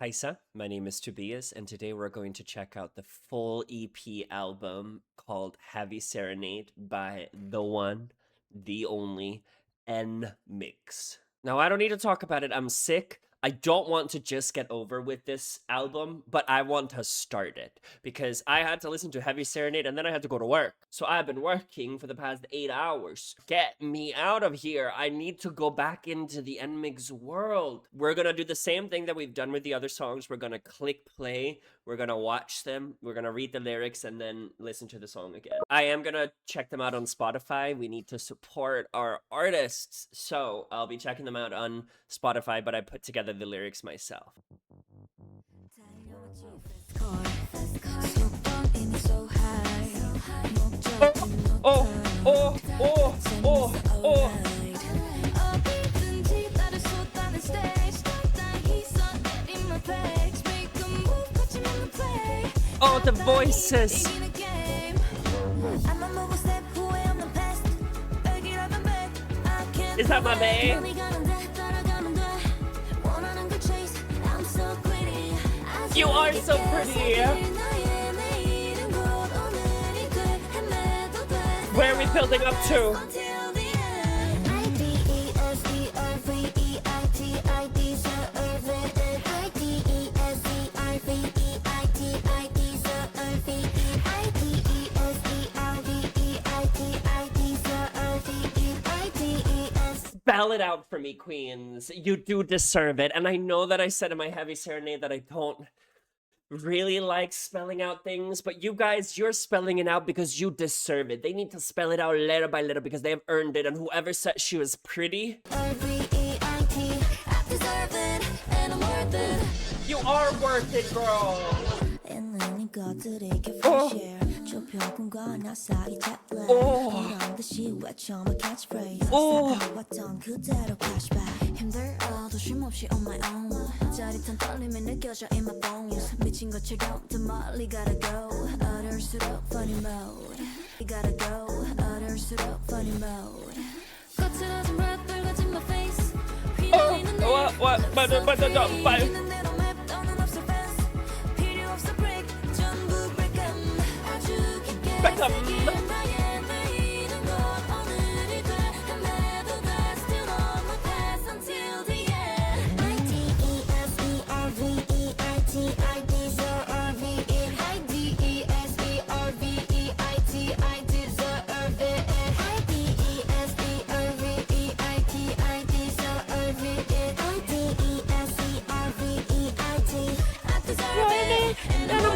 Haisa, my name is Tobias, and today we're going to check out the full EP album called Heavy Serenade by the one, the only, NMIXX. Now, I don't need to talk about it, I'm sick. I don't want to just get over with this album, but I want to start it because I had to listen to Heavy Serenade and then I had to go to work. So I've been working for the past 8 hours. Get me out of here. I need to go back into the NMIXX world. We're gonna do the same thing that we've done with the other songs. We're gonna click play. We're gonna watch them. We're gonna read the lyrics and then listen to the song again. I am gonna check them out on Spotify. We need to support our artists. So I'll be checking them out on Spotify, but I put together the lyrics myself. Oh, the voices! Is that my babe? You are so pretty! Where are we building up to? Spell it out for me, queens. You do deserve it. And I know that I said in my Heavy Serenade that I don't really like spelling out things, but you guys, you're spelling it out because you deserve it. They need to spell it out letter by letter because they have earned it, and whoever said she was pretty, you are worth it, girl.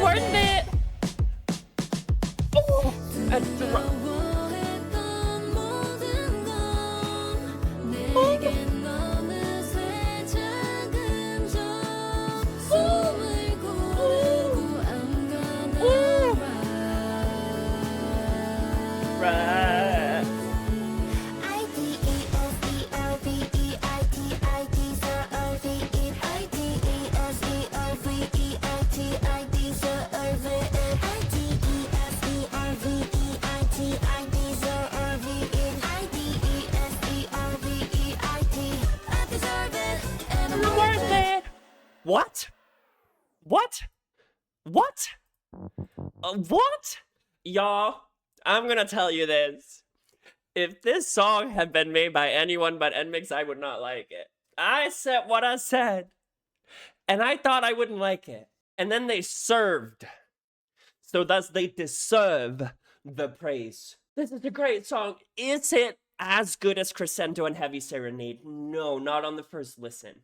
Worth it. Oh, What? What? What? What? Y'all, I'm gonna tell you this. If this song had been made by anyone but NMIXX, I would not like it. I said what I said, and I thought I wouldn't like it. And then they served. So thus they deserve the praise. This is a great song. Is it as good as Crescendo and Heavy Serenade? No, not on the first listen.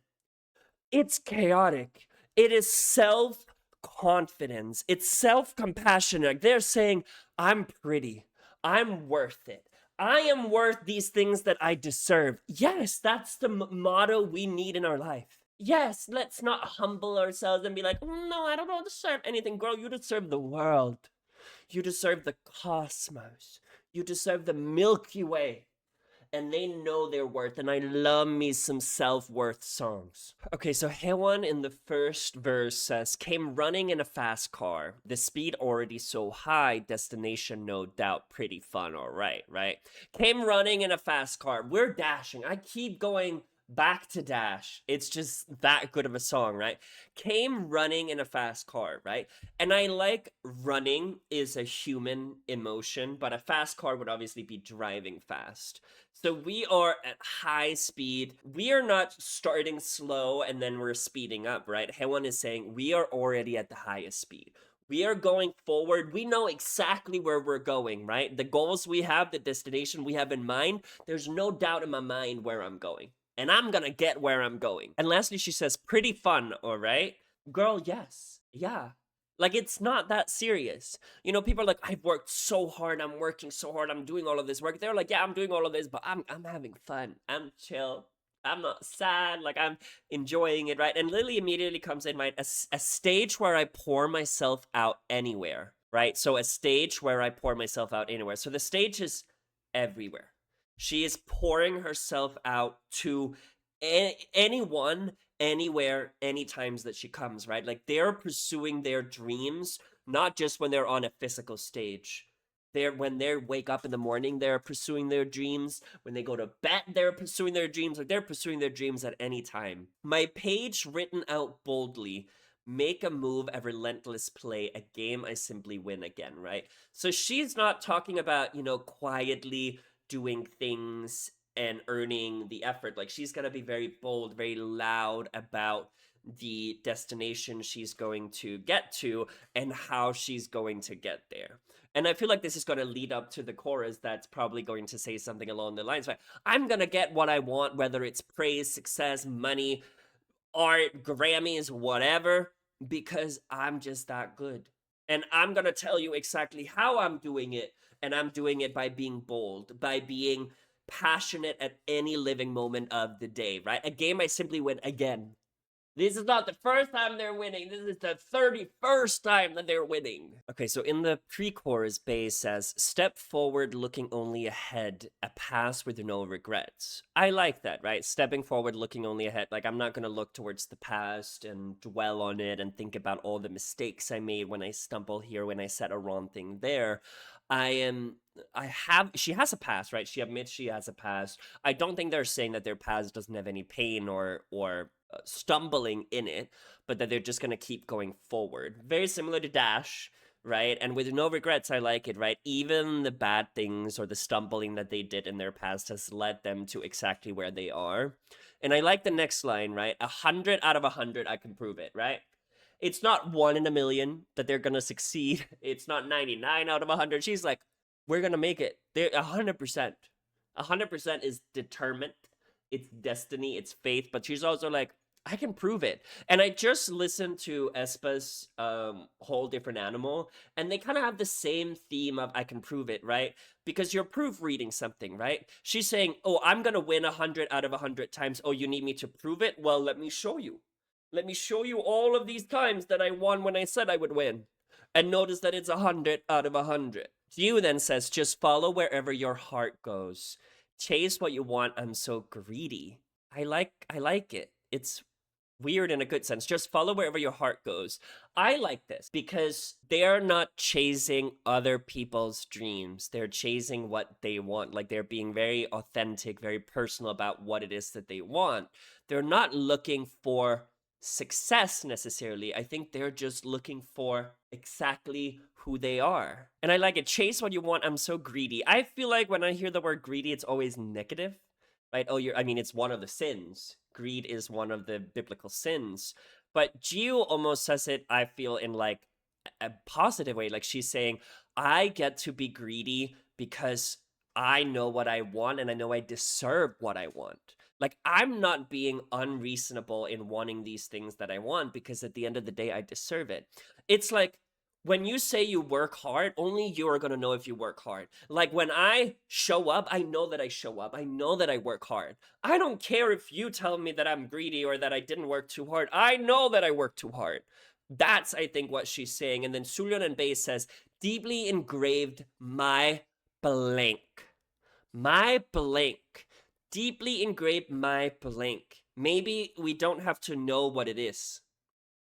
It's chaotic. It is self-confidence. It's self-compassion. Like they're saying, I'm pretty. I'm worth it. I am worth these things that I deserve. Yes, that's the motto we need in our life. Yes, let's not humble ourselves and be like, no, I don't deserve anything. Girl, you deserve the world. You deserve the cosmos. You deserve the Milky Way. And they know their worth, and I love me some self-worth songs. Okay, so Haewon in the first verse says, came running in a fast car, the speed already so high, destination no doubt pretty fun, alright, right? Came running in a fast car, we're dashing, I keep going Back to Dash. It's just that good of a song, right? Came running in a fast car, right? And I like running is a human emotion, but a fast car would obviously be driving fast. So we are at high speed. We are not starting slow and then we're speeding up, right? Hewan is saying we are already at the highest speed. We are going forward. We know exactly where we're going, right? The goals we have, the destination we have in mind, there's no doubt in my mind where I'm going. And I'm gonna get where I'm going. And lastly, she says, pretty fun, all right? Girl, yes. Yeah. Like, it's not that serious. You know, people are like, I've worked so hard, I'm working so hard, I'm doing all of this work. They're like, yeah, I'm doing all of this, but I'm having fun. I'm chill. I'm not sad. Like, I'm enjoying it, right? And Lily immediately comes in, right? A stage where I pour myself out anywhere, right? So a stage where I pour myself out anywhere. So the stage is everywhere. She is pouring herself out to anyone, anywhere, any times that she comes, right? Like they're pursuing their dreams, not just when they're on a physical stage. They're when they wake up in the morning, they're pursuing their dreams. When they go to bed, they're pursuing their dreams. Like they're pursuing their dreams at any time. My page written out boldly. Make a move, a relentless play, a game I simply win again, right? So she's not talking about, you know, quietly doing things and earning the effort. Like she's gonna be very bold, very loud about the destination she's going to get to and how she's going to get there. And I feel like this is going to lead up to the chorus that's probably going to say something along the lines like, I'm going to get what I want, whether it's praise, success, money, art, Grammys, whatever, because I'm just that good. And I'm going to tell you exactly how I'm doing it. And I'm doing it by being bold, by being passionate at any living moment of the day, right? A game I simply win again. This is not the first time they're winning. This is the 31st time that they're winning. Okay, so in the pre-chorus, Bae says, step forward looking only ahead, a pass with no regrets. I like that, right? Stepping forward looking only ahead. Like, I'm not going to look towards the past and dwell on it and think about all the mistakes I made when I stumble here, when I said a wrong thing there. She has a past, right? She admits she has a past. I don't think they're saying that their past doesn't have any pain or stumbling in it, but that they're just going to keep going forward. Very similar to Dash, right? And with no regrets, I like it, right? Even the bad things or the stumbling that they did in their past has led them to exactly where they are. And I like the next line, right? 100 out of 100, I can prove it, right? It's not 1 in a million that they're going to succeed. It's not 99 out of 100. She's like, we're going to make it. They're 100%. 100% is determined. It's destiny, it's faith, but she's also like, I can prove it. And I just listened to aespa's Whole Different Animal, and they kind of have the same theme of I can prove it, right? Because you're proofreading something, right? She's saying, oh, I'm gonna win 100 out of 100 times. Oh, you need me to prove it? Well, let me show you. Let me show you all of these times that I won when I said I would win. And notice that it's 100 out of 100. Yu then says, just follow wherever your heart goes. Chase what you want. I'm so greedy. I like it. It's weird in a good sense. Just follow wherever your heart goes. I like this because they're not chasing other people's dreams. They're chasing what they want. Like they're being very authentic, very personal about what it is that they want. They're not looking for success necessarily. I think they're just looking for exactly who they are. And I like it. Chase what you want. I'm so greedy. I feel like when I hear the word greedy, it's always negative, right? Oh, I mean, it's one of the sins. Greed is one of the biblical sins. But Jiu almost says it, I feel, in like a positive way. Like she's saying, I get to be greedy because I know what I want and I know I deserve what I want. Like I'm not being unreasonable in wanting these things that I want because at the end of the day, I deserve it. It's like when you say you work hard, only you are going to know if you work hard. Like when I show up, I know that I show up. I know that I work hard. I don't care if you tell me that I'm greedy or that I didn't work too hard. I know that I worked too hard. That's, I think, what she's saying. And then Sulyon and Bae says, deeply engraved my blank. My blank. Deeply engraved my blank. Maybe we don't have to know what it is.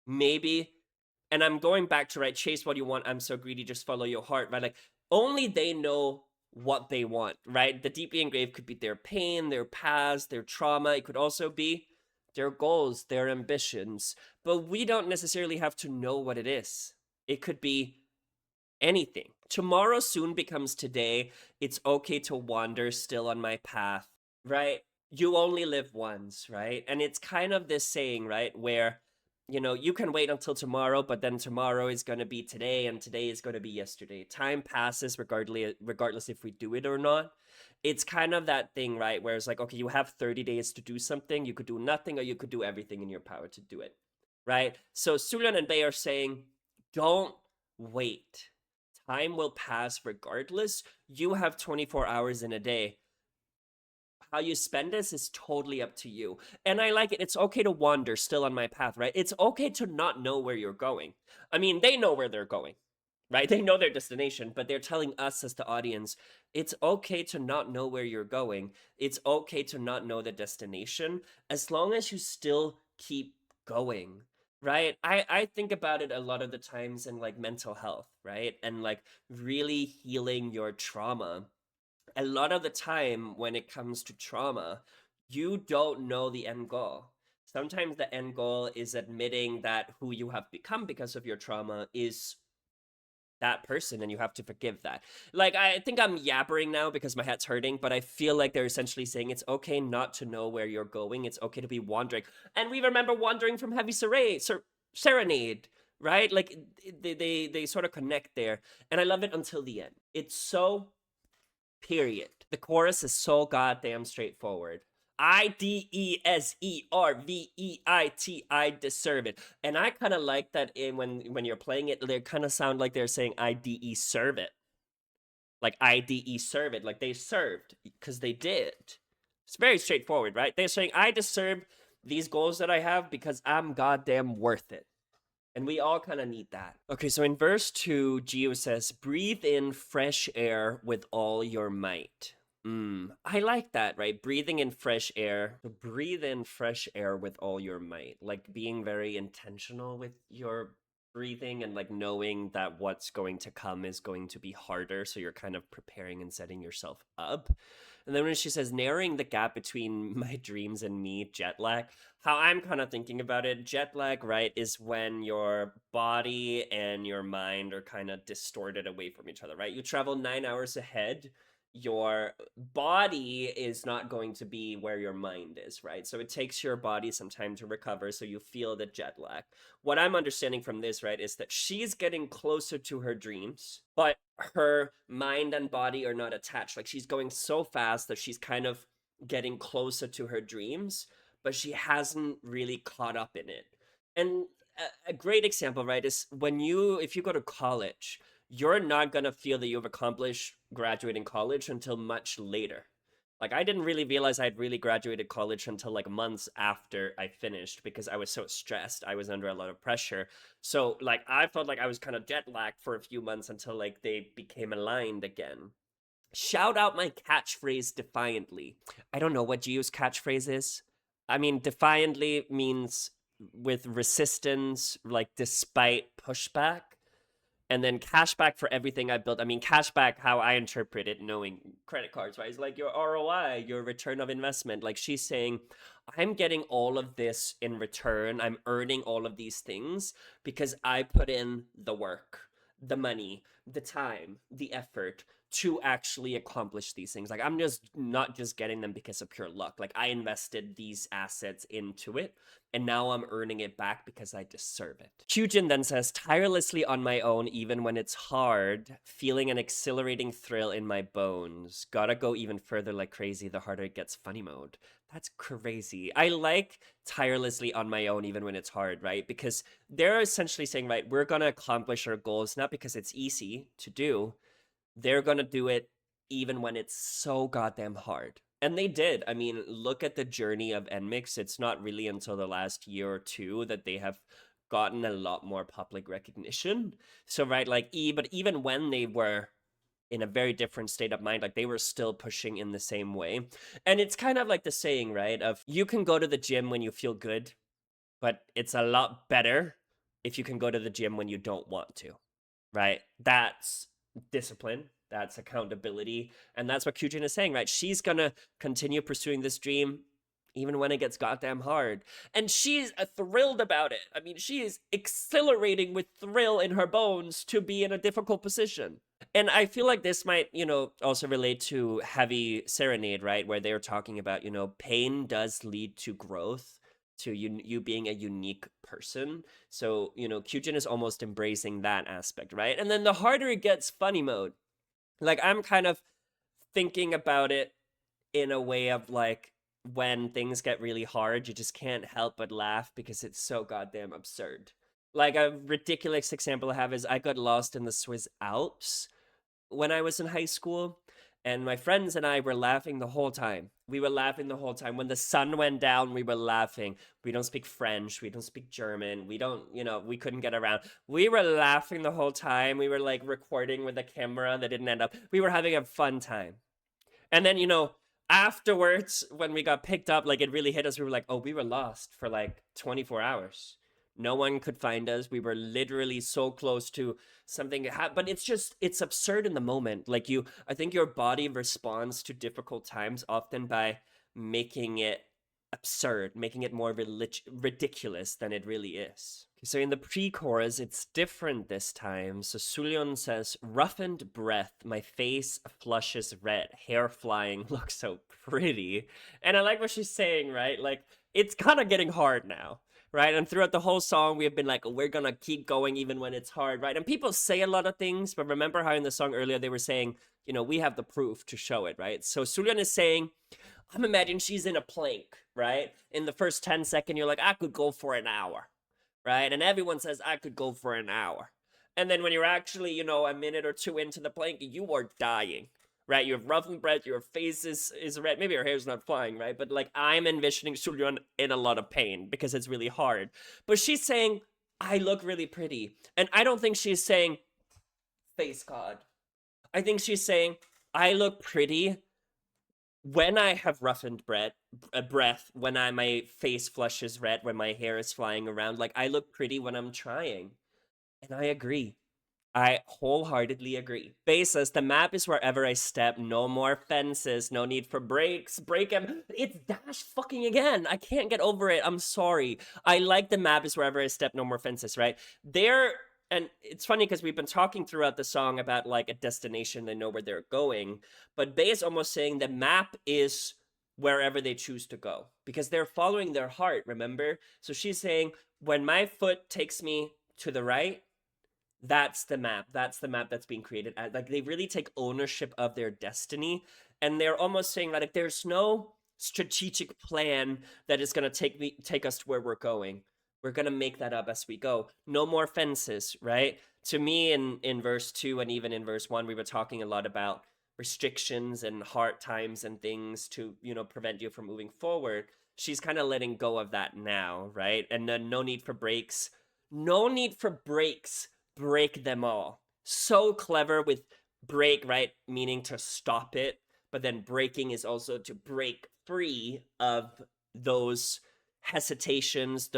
Maybe, and I'm going back to, right, chase what you want, I'm so greedy, just follow your heart, right? Like only they know what they want, right? The deeply engraved could be their pain, their past, their trauma. It could also be their goals, their ambitions. But we don't necessarily have to know what it is. It could be anything. Tomorrow soon becomes today. It's okay to wander still on my path, right? You only live once, right? And it's kind of this saying, right? Where, you can wait until tomorrow, but then tomorrow is going to be today and today is going to be yesterday. Time passes regardless if we do it or not. It's kind of that thing, right? Where it's like, okay, you have 30 days to do something. You could do nothing or you could do everything in your power to do it, right? So Sulan and Bei are saying, don't wait. Time will pass regardless. You have 24 hours in a day. How you spend this is totally up to you. And I like it. It's okay to wander still on my path, right? It's okay to not know where you're going. I mean, they know where they're going, right? They know their destination, but they're telling us as the audience, it's okay to not know where you're going. It's okay to not know the destination as long as you still keep going. Right? I think about it a lot of the times in like mental health, right? And like really healing your trauma. A lot of the time when it comes to trauma, you don't know the end goal. Sometimes the end goal is admitting that who you have become because of your trauma is that person and you have to forgive that. Like, I think I'm yabbering now because my head's hurting, but I feel like they're essentially saying it's okay not to know where you're going. It's okay to be wandering. And we remember wandering from Heavy Serenade, right? Like, they sort of connect there. And I love it until the end. It's so period. The chorus is so goddamn straightforward. IDESERVEIT, I deserve it. And I kind of like that when you're playing it, they kind of sound like they're saying IDE serve it. Like IDE serve it, like they served, because they did. It's very straightforward, right? They're saying, I deserve these goals that I have because I'm goddamn worth it. And we all kind of need that. Okay, so in verse 2, Gio says, breathe in fresh air with all your might. I like that, right? Breathing in fresh air. So breathe in fresh air with all your might. Like being very intentional with your breathing and like knowing that what's going to come is going to be harder. So you're kind of preparing and setting yourself up. And then when she says narrowing the gap between my dreams and me, jet lag, how I'm kind of thinking about it, jet lag, right, is when your body and your mind are kind of distorted away from each other, right? You travel 9 hours ahead. Your body is not going to be where your mind is, right? So it takes your body some time to recover, so you feel the jet lag. What I'm understanding from this, right, is that she's getting closer to her dreams, but her mind and body are not attached. Like she's going so fast that she's kind of getting closer to her dreams, but she hasn't really caught up in it. And a great example, right, is if you go to college, you're not gonna feel that you've accomplished graduating college until much later. Like I didn't really realize I'd really graduated college until like months after I finished because I was so stressed. I was under a lot of pressure. So like I felt like I was kind of jet lagged for a few months until like they became aligned again. Shout out my catchphrase defiantly. I don't know what Gio's catchphrase is. I mean, defiantly means with resistance, like despite pushback. And then cashback for everything I built. I mean, cashback, how I interpret it, knowing credit cards, right? It's like your ROI, your return of investment. Like she's saying, I'm getting all of this in return. I'm earning all of these things because I put in the work, the money, the time, the effort to actually accomplish these things. Like I'm just not just getting them because of pure luck. Like I invested these assets into it and now I'm earning it back because I deserve it. Kyujin then says, tirelessly on my own, even when it's hard, feeling an exhilarating thrill in my bones. Gotta go even further like crazy, the harder it gets funny mode. That's crazy. I like tirelessly on my own, even when it's hard, right? Because they're essentially saying, right, we're gonna accomplish our goals, not because it's easy to do. They're gonna do it even when it's so goddamn hard. And they did. I mean, look at the journey of NMIXX. It's not really until the last year or two that they have gotten a lot more public recognition. So, right, like, but even when they were in a very different state of mind, like they were still pushing in the same way. And it's kind of like the saying, right, of you can go to the gym when you feel good, but it's a lot better if you can go to the gym when you don't want to, right? That's discipline. That's accountability. And that's what Kyujin is saying, right? She's gonna continue pursuing this dream even when it gets goddamn hard. And she's thrilled about it. I mean, she is exhilarating with thrill in her bones to be in a difficult position. And I feel like this might, also relate to Heavy Serenade, right? Where they're talking about, pain does lead to growth, to you being a unique person. So, Kyujin is almost embracing that aspect, right? And then the harder it gets, funny mode. Like, I'm kind of thinking about it in a way of like, when things get really hard, you just can't help but laugh because it's so goddamn absurd. Like, a ridiculous example I have is I got lost in the Swiss Alps when I was in high school, and my friends and I were laughing the whole time. We were laughing the whole time. When the sun went down, we were laughing. We don't speak French. We don't speak German. We don't, we couldn't get around. We were laughing the whole time. We were like recording with a camera that didn't end up. We were having a fun time. And then, afterwards, when we got picked up, like it really hit us. We were like, oh, we were lost for like 24 hours. No one could find us. We were literally so close to something. But it's absurd in the moment. Like I think your body responds to difficult times often by making it absurd, making it more ridiculous than it really is. So in the pre-chorus, it's different this time. So Sulyeon says, roughened breath, my face flushes red, hair flying, looks so pretty. And I like what she's saying, right? Like, it's kind of getting hard now, right? And throughout the whole song, we have been like, we're gonna keep going even when it's hard, right? And people say a lot of things, but remember how in the song earlier they were saying, we have the proof to show it, right? So Sulyeon is saying, I'm imagining she's in a plank, right? In the first 10 seconds, you're like, I could go for an hour, right? And everyone says, I could go for an hour. And then when you're actually, a minute or two into the plank, you are dying, right? You have roughened breath, your face is red. Maybe your hair's not flying, right? But like, I'm envisioning Sulyeon in a lot of pain because it's really hard. But she's saying, I look really pretty. And I don't think she's saying, face God. I think she's saying, I look pretty when I have roughened breath, when my face flushes red, when my hair is flying around, like I look pretty when I'm trying. And I agree. I wholeheartedly agree. Basis, the map is wherever I step. No more fences. No need for breaks. Break him. It's dash fucking again. I can't get over it. I'm sorry. I like the map is wherever I step. No more fences, right? And it's funny because we've been talking throughout the song about like a destination. They know where they're going. But Bae is almost saying the map is wherever they choose to go because they're following their heart, remember? So she's saying, when my foot takes me to the right, that's the map. That's the map that's being created. Like, they really take ownership of their destiny, and they're almost saying like there's no strategic plan that is going to take us to where we're going. We're going to make that up as we go. No more fences, right? To me, in verse 2 and even in verse 1, we were talking a lot about restrictions and hard times and things to, prevent you from moving forward. She's kind of letting go of that now, right? And then no need for breaks. No need for breaks. Break them all. So clever with break, right? Meaning to stop it. But then breaking is also to break free of those hesitations,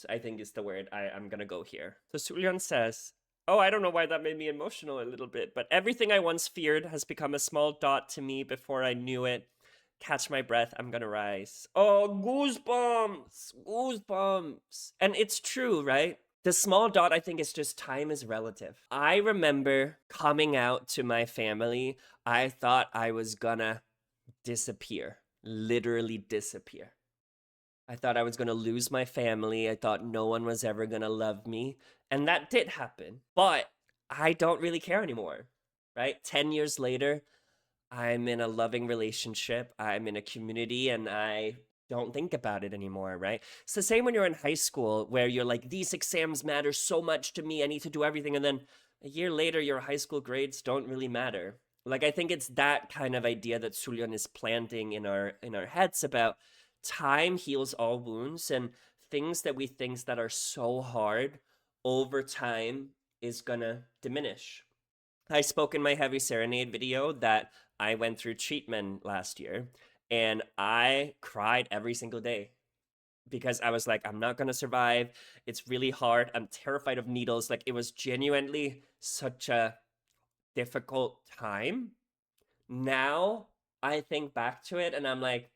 I think is the word I'm gonna go here. So Sulyeon says, oh, I don't know why that made me emotional a little bit, but everything I once feared has become a small dot to me before I knew it. Catch my breath, I'm gonna rise. Oh, goosebumps. And it's true, right? The small dot, I think, is just time is relative. I remember coming out to my family, I thought I was gonna disappear, literally disappear. I thought I was going to lose my family. I thought no one was ever going to love me. And that did happen. But I don't really care anymore, right? 10 years later, I'm in a loving relationship. I'm in a community and I don't think about it anymore, right? It's the same when you're in high school where you're like, these exams matter so much to me. I need to do everything. And then a year later, your high school grades don't really matter. Like, I think it's that kind of idea that Sulyeon is planting in our heads about time heals all wounds, and things that we think that are so hard over time is gonna diminish. I spoke in my Heavy Serenade video that I went through treatment last year, and I cried every single day because I was like, I'm not gonna survive. It's really hard. I'm terrified of needles. Like, it was genuinely such a difficult time. Now I think back to it and I'm like,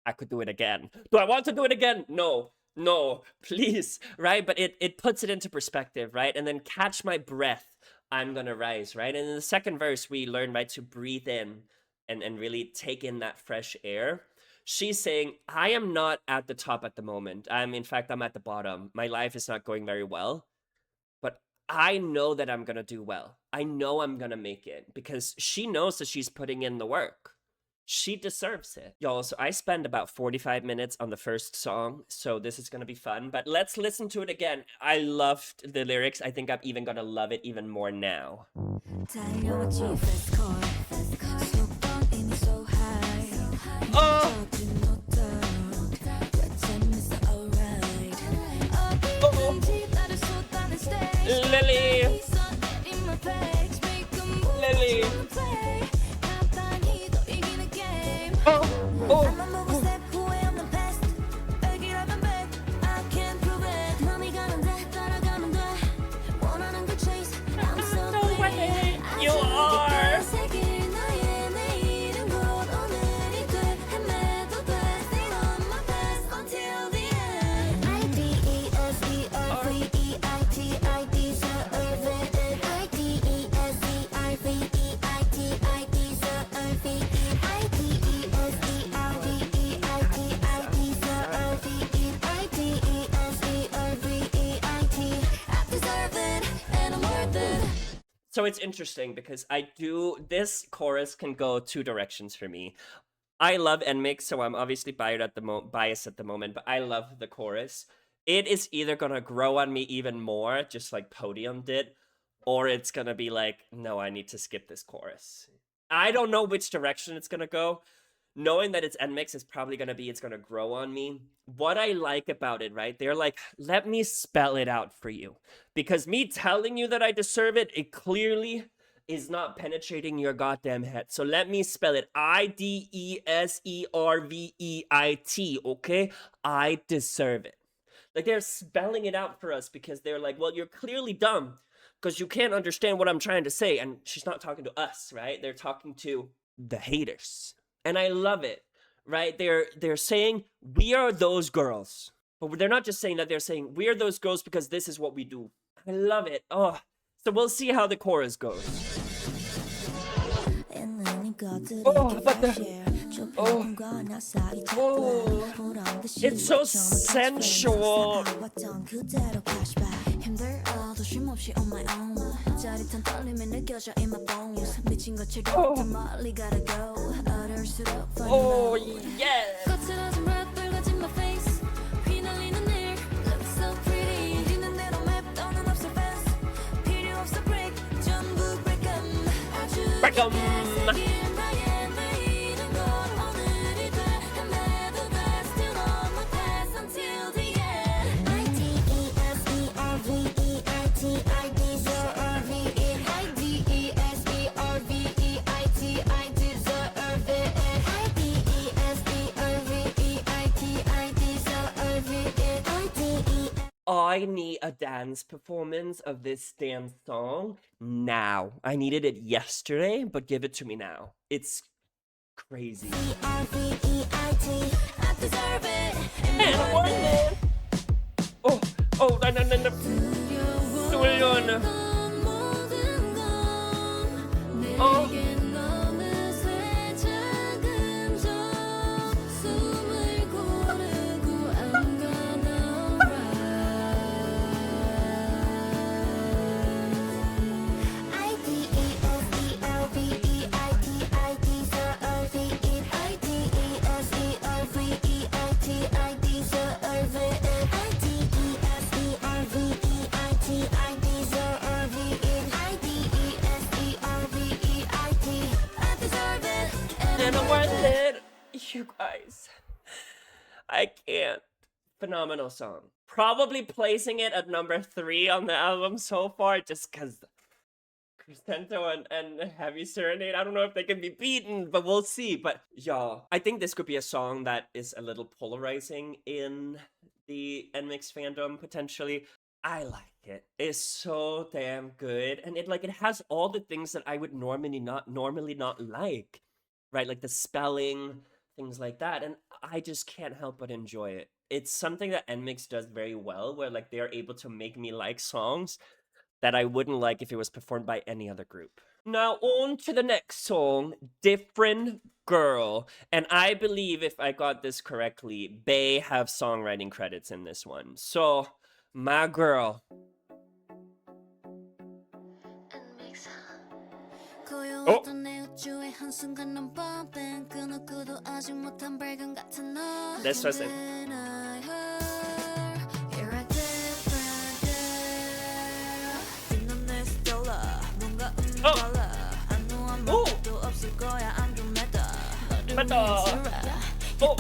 I could do it again. Do I want to do it again? No, no, please, right? But it puts it into perspective, right? And then catch my breath, I'm gonna rise, right? And in the second verse, we learn, right, to breathe in and really take in that fresh air. She's saying, I am not at the top at the moment. In fact, I'm at the bottom. My life is not going very well, but I know that I'm gonna do well. I know I'm gonna make it because she knows that she's putting in the work. She deserves it. Y'all, so I spend about 45 minutes on the first song, so this is gonna be fun, but let's listen to it again. I loved the lyrics. I think I'm even gonna love it even more now. Oh! Lily! Lily! Oh! Oh! You are! So it's interesting because this chorus can go two directions for me. I love NMIXX, so I'm obviously biased at the moment, but I love the chorus. It is either gonna grow on me even more, just like Podium did, or it's gonna be like, no, I need to skip this chorus. I don't know which direction it's gonna go. Knowing that it's NMIXX is probably gonna be, it's gonna grow on me. What I like about it, right? They're like, let me spell it out for you. Because me telling you that I deserve it, it clearly is not penetrating your goddamn head. So let me spell it. IDESERVEIT, okay? I deserve it. Like, they're spelling it out for us because they're like, well, you're clearly dumb because you can't understand what I'm trying to say. And she's not talking to us, right? They're talking to the haters. And I love it, right? They're saying, we are those girls. But they're not just saying that, they're saying, we are those girls because this is what we do. I love it. Oh, so we'll see how the chorus goes. Oh, but oh, it's so sensual. Oh, yes. Break 'em. I need a dance performance of this damn song now. I needed it yesterday, but give it to me now. It's crazy. Oh, oh, no, no, no, no. Oh. And I'm worth it. You guys, I can't. Phenomenal song. Probably placing it at number 3 on the album so far, just because Crescento and Heavy Serenade, I don't know if they can be beaten, but we'll see. But y'all, I think this could be a song that is a little polarizing in the NMIXX fandom, potentially. I like it. It's so damn good, and it has all the things that I would normally not like, right? Like the spelling, things like that, and I just can't help but enjoy it. It's something that NMIXX does very well, where like they're able to make me like songs that I wouldn't like if it was performed by any other group. Now on to the next song, Different Girl. And I believe if I got this correctly, Bae have songwriting credits in this one. So, my girl. Oh, this was it. Oh. Oh. Oh.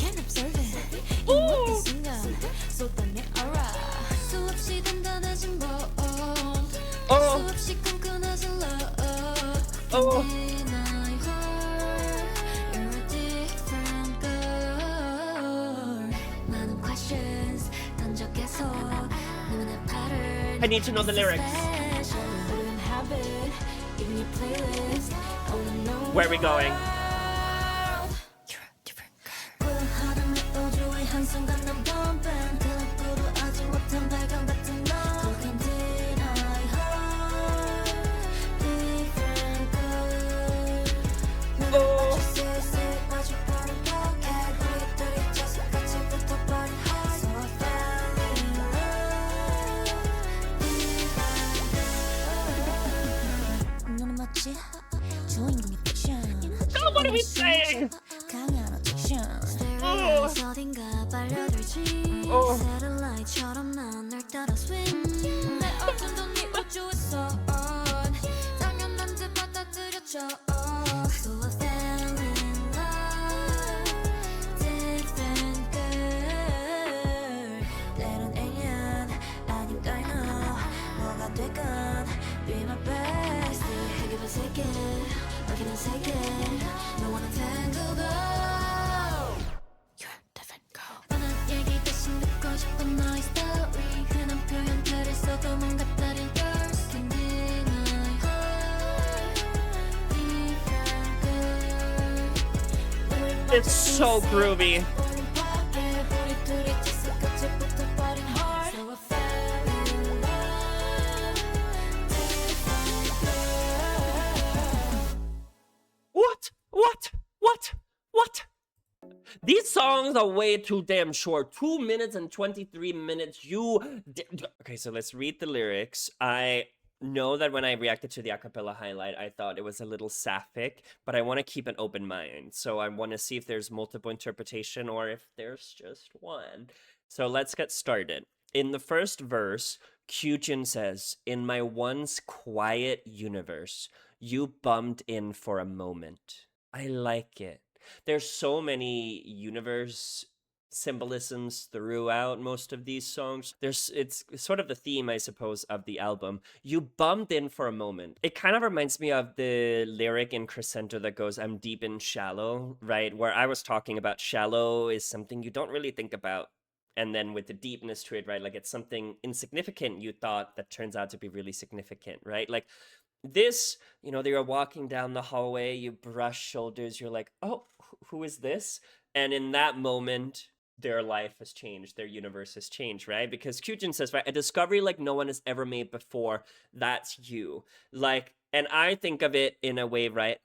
Oh. I need to know the lyrics. Where are we going? God, what are we saying? Oh. Oh. It's so groovy. What? These songs are way too damn short. 2 minutes and 23 minutes. Okay, so let's read the lyrics. I know that when I reacted to the acapella highlight, I thought it was a little sapphic, but I want to keep an open mind. So I want to see if there's multiple interpretation or if there's just one. So let's get started. In the first verse, Kyujin says, "In my once quiet universe, you bumped in for a moment." I like it. There's so many universe symbolisms throughout most of these songs. It's sort of the theme, I suppose, of the album. You bumped in for a moment. It kind of reminds me of the lyric in Crescendo that goes, "I'm deep in shallow," right? Where I was talking about shallow is something you don't really think about. And then with the deepness to it, right? Like it's something insignificant you thought that turns out to be really significant, right? Like this, they are walking down the hallway, you brush shoulders, you're like, oh, who is this? And in that moment, their life has changed, their universe has changed, right? Because Kyujin says, right, a discovery like no one has ever made before, that's you. Like, and I think of it in a way, right?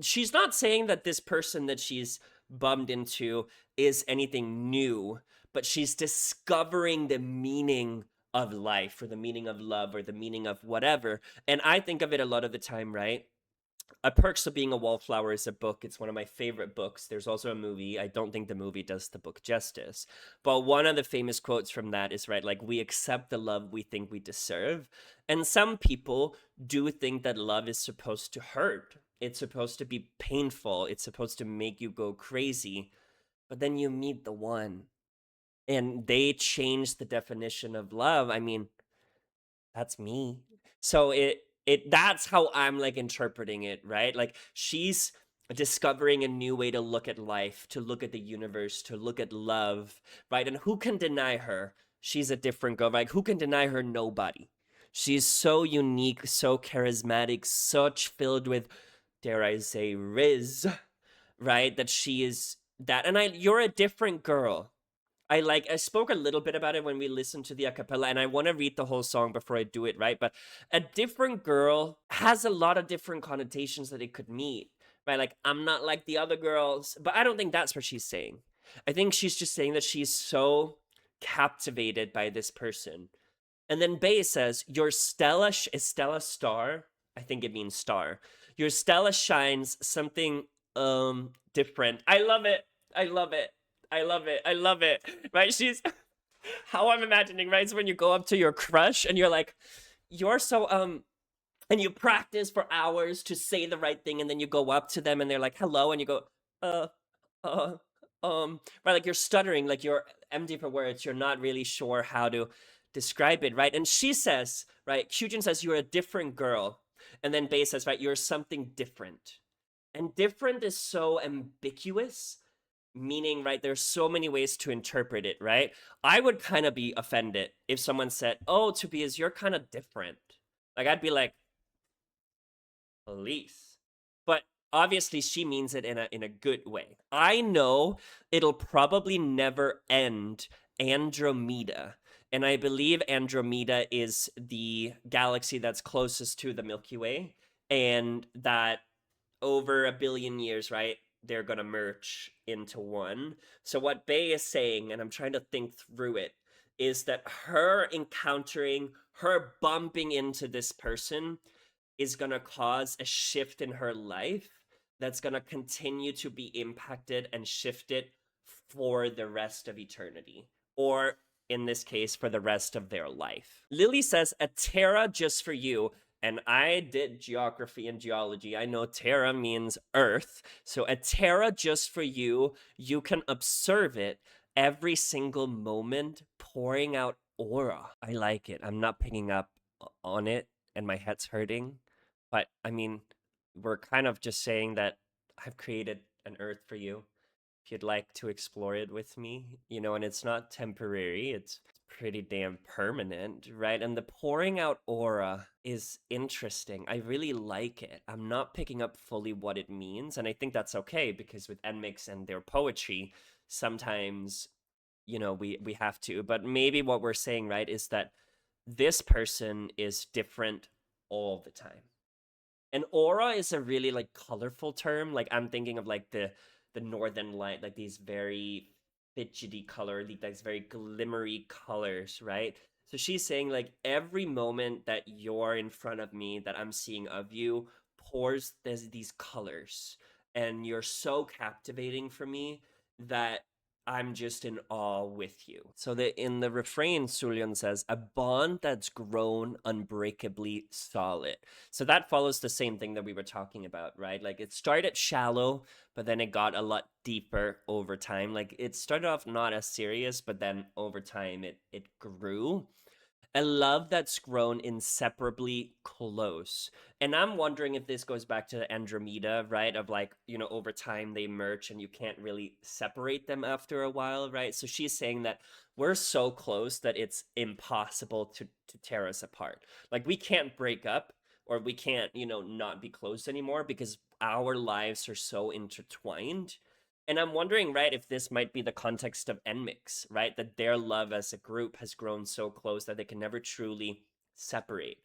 She's not saying that this person that she's bummed into is anything new, but she's discovering the meaning of life or the meaning of love or the meaning of whatever. And I think of it a lot of the time, right? A Perks of Being a Wallflower is a book. It's one of my favorite books. There's also a movie. I don't think the movie does the book justice. But one of the famous quotes from that is, right, like, we accept the love we think we deserve. And some people do think that love is supposed to hurt. It's supposed to be painful. It's supposed to make you go crazy. But then you meet the one and they change the definition of love. I mean, that's me. So that's how I'm like interpreting it, right? Like she's discovering a new way to look at life, to look at the universe, to look at love, right? And who can deny her? she's a different girl. Like, who can deny her? Nobody. She's so unique, so charismatic, such filled with, dare I say, riz, right? That she is that. And you're a different girl. I spoke a little bit about it when we listened to the acapella, and I want to read the whole song before I do it, right? But a different girl has a lot of different connotations that it could mean, right? Like, I'm not like the other girls, but I don't think that's what she's saying. I think she's just saying that she's so captivated by this person. And then Bay says, "Your Stella is Stella star." I think it means star. "Your Stella shines something different." I love it. I love it. I love it. I love it. Right? She's how I'm imagining, right? Is when you go up to your crush and you're like, "You're so and you practice for hours to say the right thing, and then you go up to them and they're like, "Hello," and you go, uh uh right, like you're stuttering, like you're empty for words, you're not really sure how to describe it, right? And she says, right, Kyujin says, "You're a different girl," and then Bae says, right, "You're something different." And different is so ambiguous, meaning, right, there's so many ways to interpret it, right? I would kind of be offended if someone said, "Oh, Tobias, you're kind of different." Like, I'd be like, "Police." But obviously she means it in a good way. I know it'll probably never end Andromeda. And I believe Andromeda is the galaxy that's closest to the Milky Way, and that over a billion years, right, they're gonna merge into one. So what Bay is saying, and I'm trying to think through it, is that her encountering, her bumping into this person is going to cause a shift in her life that's going to continue to be impacted and shifted for the rest of eternity, or in this case, for the rest of their life. Lily says, "A Terra just for you." And I did geography and geology. I know Terra means Earth. So a Terra just for you. You can observe it every single moment, pouring out aura. I like it. I'm not picking up on it, and my head's hurting. But I mean, we're kind of just saying that I've created an Earth for you. If you'd like to explore it with me, and it's not temporary, it's pretty damn permanent, right? And the pouring out aura is interesting. I really like it. I'm not picking up fully what it means, and I think that's okay because with NMIXX and their poetry, sometimes we have to. But maybe what we're saying, right, is that this person is different all the time. And aura is a really like colorful term. Like, I'm thinking of like the northern light, like these very fidgety color, these very glimmery colors, right? So she's saying like every moment that you're in front of me, that I'm seeing of you, pours these colors, and you're so captivating for me that I'm just in awe with you. So in the refrain, Sulyeon says, "A bond that's grown unbreakably solid." So that follows the same thing that we were talking about, right? Like, it started shallow, but then it got a lot deeper over time. Like, it started off not as serious, but then over time it grew. A love that's grown inseparably close. And I'm wondering if this goes back to Andromeda, right? Of like, over time they merge and you can't really separate them after a while, right? So she's saying that we're so close that it's impossible to tear us apart. Like, we can't break up, or we can't, not be close anymore, because our lives are so intertwined. And I'm wondering, right, if this might be the context of NMIXX, right? That their love as a group has grown so close that they can never truly separate.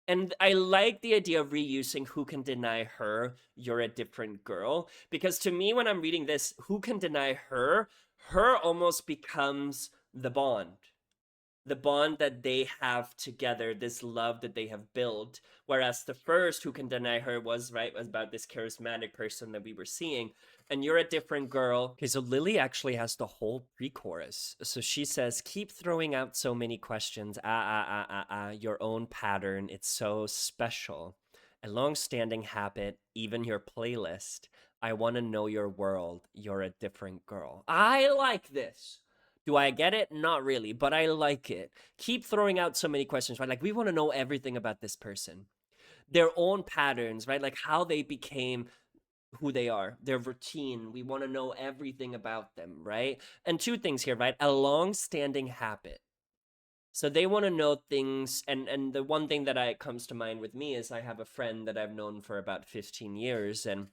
And I like the idea of reusing "Who can deny her? You're a different girl." Because to me, when I'm reading this, who can deny her? Her almost becomes the bond that they have together, this love that they have built. Whereas the first "Who can deny her" was about this charismatic person that we were seeing. And "You're a different girl." Okay, so Lily actually has the whole pre-chorus. So she says, "Keep throwing out so many questions. Your own pattern. It's so special. A long-standing habit, even your playlist. I want to know your world. You're a different girl." I like this. Do I get it? Not really, but I like it. Keep throwing out so many questions, right? Like, we want to know everything about this person, their own patterns, right? Like, how they became who they are, their routine. We want to know everything about them, right? And two things here, right? A long standing habit. So they want to know things, and the one thing that I comes to mind with me is I have a friend that I've known for about 15 years, and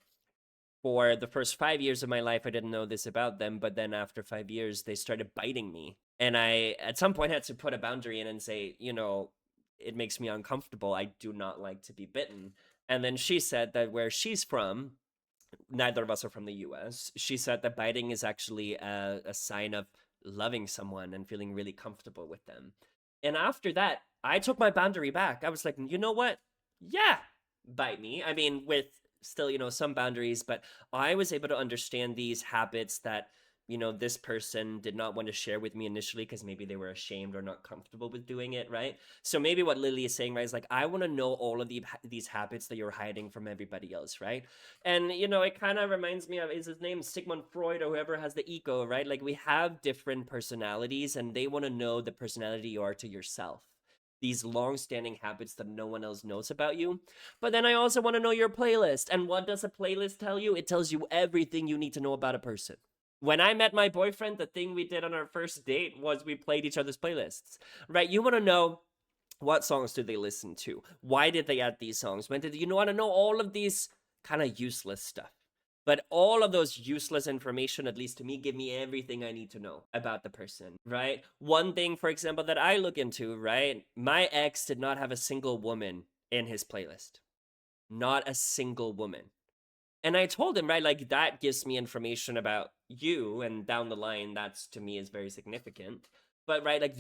for the first 5 years of my life, I didn't know this about them, but then after 5 years, they started biting me. And I, at some point, had to put a boundary in and say, it makes me uncomfortable. I do not like to be bitten. And then she said that where she's from, neither of us are from the US. She said that biting is actually a sign of loving someone and feeling really comfortable with them. And after that, I took my boundary back. I was like, you know what? Yeah, bite me. I mean, with still, some boundaries, but I was able to understand these habits that this person did not want to share with me initially because maybe they were ashamed or not comfortable with doing it, right? So maybe what Lily is saying, right, is like, I want to know all of these habits that you're hiding from everybody else, right? And it kind of reminds me of, is his name Sigmund Freud or whoever has the ego, right? Like we have different personalities and they want to know the personality you are to yourself. These long-standing habits that no one else knows about you. But then I also want to know your playlist. And what does a playlist tell you? It tells you everything you need to know about a person. When I met my boyfriend, the thing we did on our first date was we played each other's playlists, right? You want to know, what songs do they listen to? Why did they add these songs? When did you want to know all of these kind of useless stuff? But all of those useless information, at least to me, give me everything I need to know about the person, right? One thing, for example, that I look into, right? My ex did not have a single woman in his playlist. Not a single woman. And I told him, right, like that gives me information about you, and down the line, that's to me is very significant. But right, like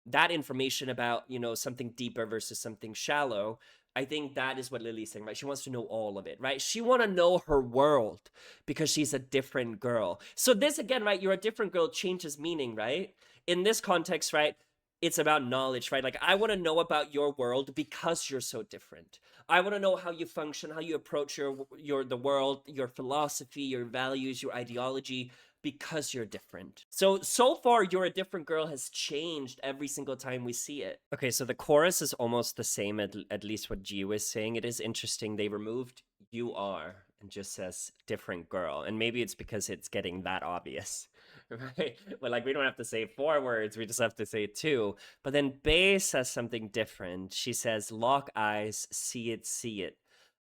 that information about something deeper versus something shallow, I think that is what Lily's saying, right? She wants to know all of it, right? She want to know her world because she's a different girl. So this again, right, you're a different girl changes meaning, right? In this context, right, it's about knowledge, right? Like I want to know about your world because you're so different. I want to know how you function, how you approach the world, your philosophy, your values, your ideology, because you're different. So far, You're a Different Girl has changed every single time we see it. Okay, so the chorus is almost the same, at least what G was saying. It is interesting. They removed "you are" and just says "different girl," and maybe it's because it's getting that obvious. Right? But like we don't have to say 4 words, we just have to say 2. But then Bay says something different. She says, "Lock eyes, see it, see it.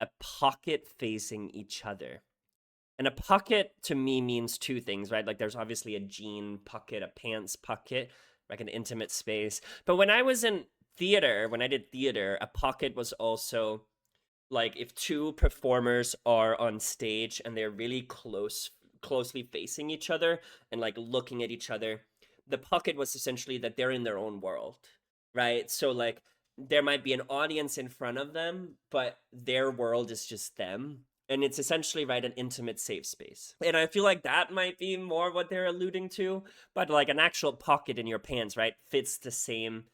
A pocket facing each other." And a pocket to me means two things, right? Like there's obviously a jean pocket, a pants pocket, like an intimate space. But when I was in theater, when I did theater, a pocket was also like if two performers are on stage and they're really closely facing each other and like looking at each other, the pocket was essentially that they're in their own world, right? So like there might be an audience in front of them, but their world is just them, and it's essentially, right, an intimate safe space. And I feel like that might be more what they're alluding to, but like an actual pocket in your pants, right, fits the same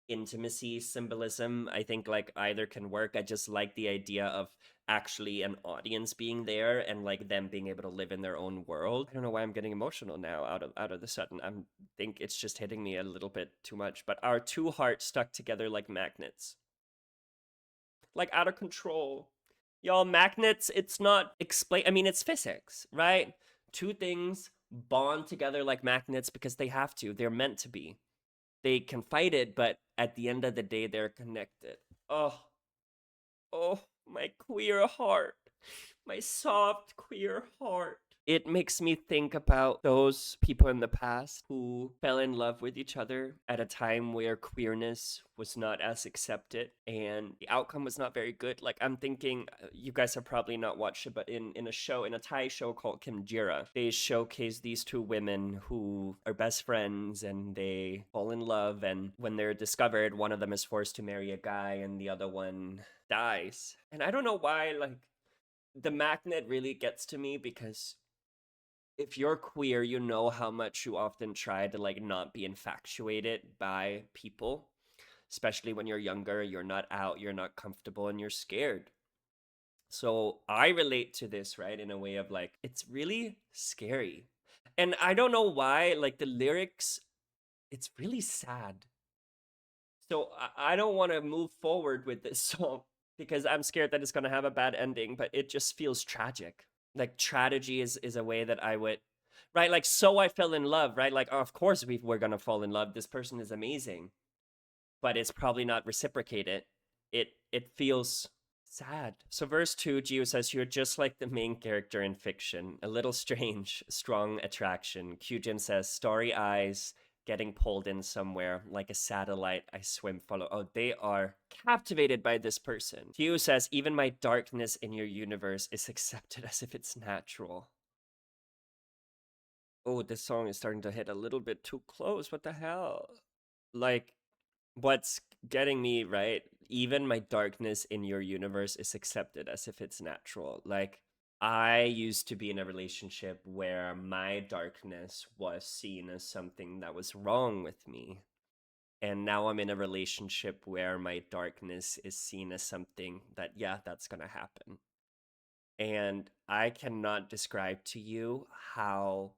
intimacy symbolism. I think like either can work. I just like the idea of actually an audience being there and like them being able to live in their own world. I don't know why I'm getting emotional now out of the sudden. I think it's just hitting me a little bit too much. But our two hearts stuck together like magnets, like out of control. Y'all, magnets, it's not explain. I mean, it's physics, right? Two things bond together like magnets because they have to. They're meant to be. They can fight it, but at the end of the day, they're connected. Oh, oh, my queer heart. My soft queer heart. It makes me think about those people in the past who fell in love with each other at a time where queerness was not as accepted and the outcome was not very good. Like I'm thinking, you guys have probably not watched it, but in a Thai show called Kim Jira, they showcase these two women who are best friends and they fall in love, and when they're discovered, one of them is forced to marry a guy and the other one dies. And I don't know why, like the magnet really gets to me because if you're queer, you know how much you often try to like not be infatuated by people, especially when you're younger, you're not out, you're not comfortable, and you're scared. So I relate to this, right, in a way of like, it's really scary. And I don't know why, like the lyrics, it's really sad. So I don't want to move forward with this song because I'm scared that it's going to have a bad ending, but it just feels tragic. Like tragedy is a way that I would right? Like, so I fell in love, right? Like, of course we're gonna fall in love. This person is amazing, but it's probably not reciprocated. It feels sad. So verse 2, Gio says, "You're just like the main character in fiction. A little strange, strong attraction." Kyujin says, "Starry eyes, getting pulled in somewhere like a satellite. I swim, follow." Oh, they are captivated by this person. Hugh says, "Even my darkness in your universe is accepted as if it's natural." Oh, this song is starting to hit a little bit too close. What the hell? Like, what's getting me, right? Even my darkness in your universe is accepted as if it's natural. Like, I used to be in a relationship where my darkness was seen as something that was wrong with me. And now I'm in a relationship where my darkness is seen as something that, yeah, that's going to happen. And I cannot describe to you how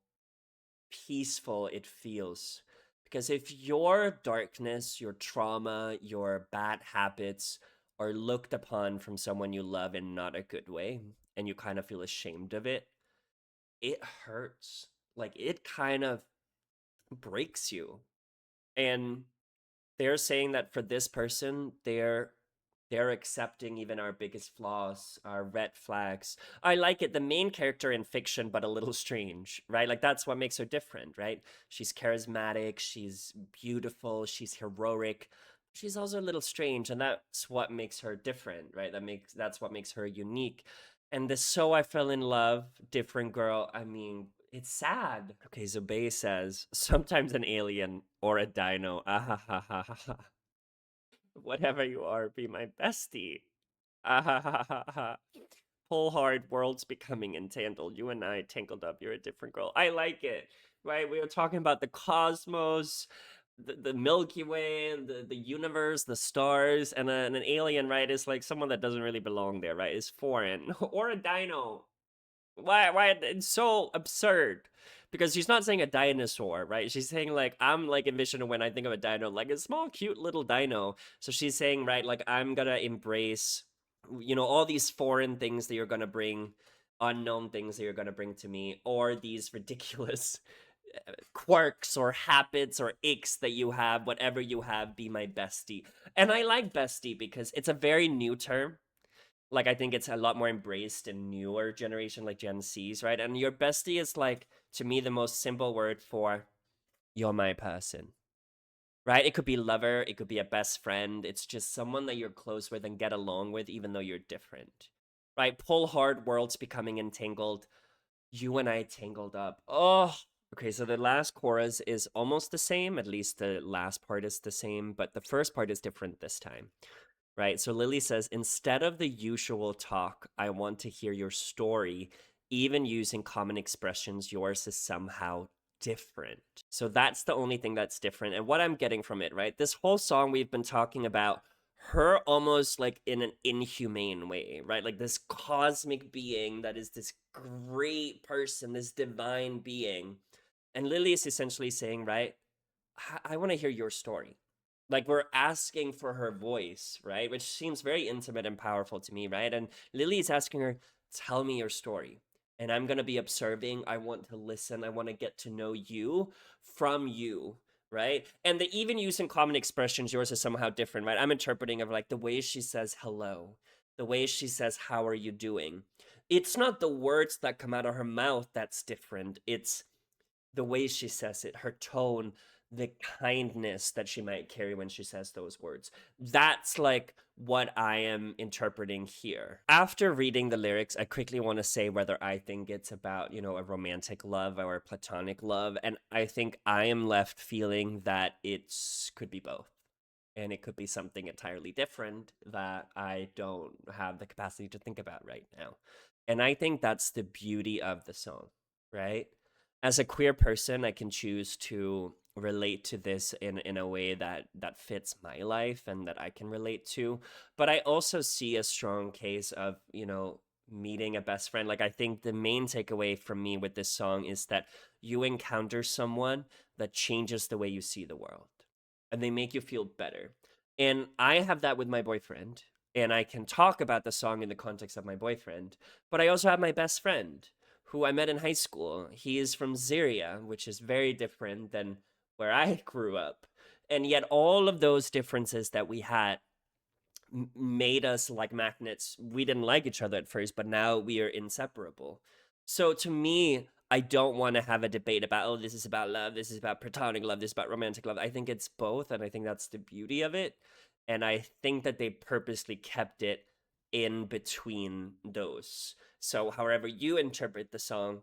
peaceful it feels. Because if your darkness, your trauma, your bad habits are looked upon from someone you love in not a good way, and you kind of feel ashamed of it hurts. Like, it kind of breaks you. And they're saying that for this person, they're accepting even our biggest flaws, our red flags. I like it. The main character in fiction, but a little strange, right? Like, that's what makes her different, right? She's charismatic, she's beautiful, she's heroic. She's also a little strange, and that's what makes her different, right? That's what makes her unique. And the "So I Fell in Love," different girl, I mean, it's sad. Okay, so Bay says, "Sometimes an alien or a dino. Ah ha ha ha ha ha. Whatever you are, be my bestie. Ah ha ha ha ha. Pull hard, worlds becoming entangled. You and I tangled up. You're a different girl." I like it, right? We were talking about the cosmos, the Milky Way, the universe, the stars, and an alien, right? Is like someone that doesn't really belong there, right? Is foreign. Or a dino. Why it's so absurd, because she's not saying a dinosaur, right? She's saying, like, I'm like envisioning when I think of a dino, like a small cute little dino. So she's saying, right, like, I'm gonna embrace, all these foreign things that you're gonna bring, unknown things that you're gonna bring to me, or these ridiculous quirks or habits or aches that you have. Whatever you have, be my bestie. And I like bestie because it's a very new term. Like, I think it's a lot more embraced in newer generation, like Gen Z's, right? And your bestie is, like, to me, the most simple word for you're my person, right? It could be lover, it could be a best friend. It's just someone that you're close with and get along with, even though you're different, right? Pull hard, worlds becoming entangled. You and I tangled up. Oh, okay. So the last chorus is almost the same. At least the last part is the same, but the first part is different this time. Right. So Lily says, "Instead of the usual talk, I want to hear your story. Even using common expressions, yours is somehow different." So that's the only thing that's different. And what I'm getting from it, right? This whole song, we've been talking about her almost like in an inhumane way, right? Like this cosmic being that is this great person, this divine being. And Lily is essentially saying, right, I want to hear your story. Like, we're asking for her voice, right? Which seems very intimate and powerful to me, right? And Lily is asking her, "Tell me your story." And I'm going to be observing. I want to listen. I want to get to know you from you, right? And they even use in common expressions, yours is somehow different, right? I'm interpreting of like the way she says hello, the way she says, "How are you doing?" It's not the words that come out of her mouth that's different. It's the way she says it, her tone, the kindness that she might carry when she says those words. That's like what I am interpreting here. After reading the lyrics, I quickly want to say whether I think it's about, a romantic love or a platonic love. And I think I am left feeling that it could be both. And it could be something entirely different that I don't have the capacity to think about right now. And I think that's the beauty of the song, right? As a queer person, I can choose to relate to this in a way that fits my life and that I can relate to. But I also see a strong case of, meeting a best friend. Like, I think the main takeaway from me with this song is that you encounter someone that changes the way you see the world, and they make you feel better. And I have that with my boyfriend, and I can talk about the song in the context of my boyfriend, but I also have my best friend who I met in high school. He is from Syria, which is very different than where I grew up. And yet all of those differences that we had made us like magnets. We didn't like each other at first, but now we are inseparable. So to me, I don't want to have a debate about, oh, this is about love, this is about platonic love, this is about romantic love. I think it's both, and I think that's the beauty of it. And I think that they purposely kept it in between those. So however you interpret the song,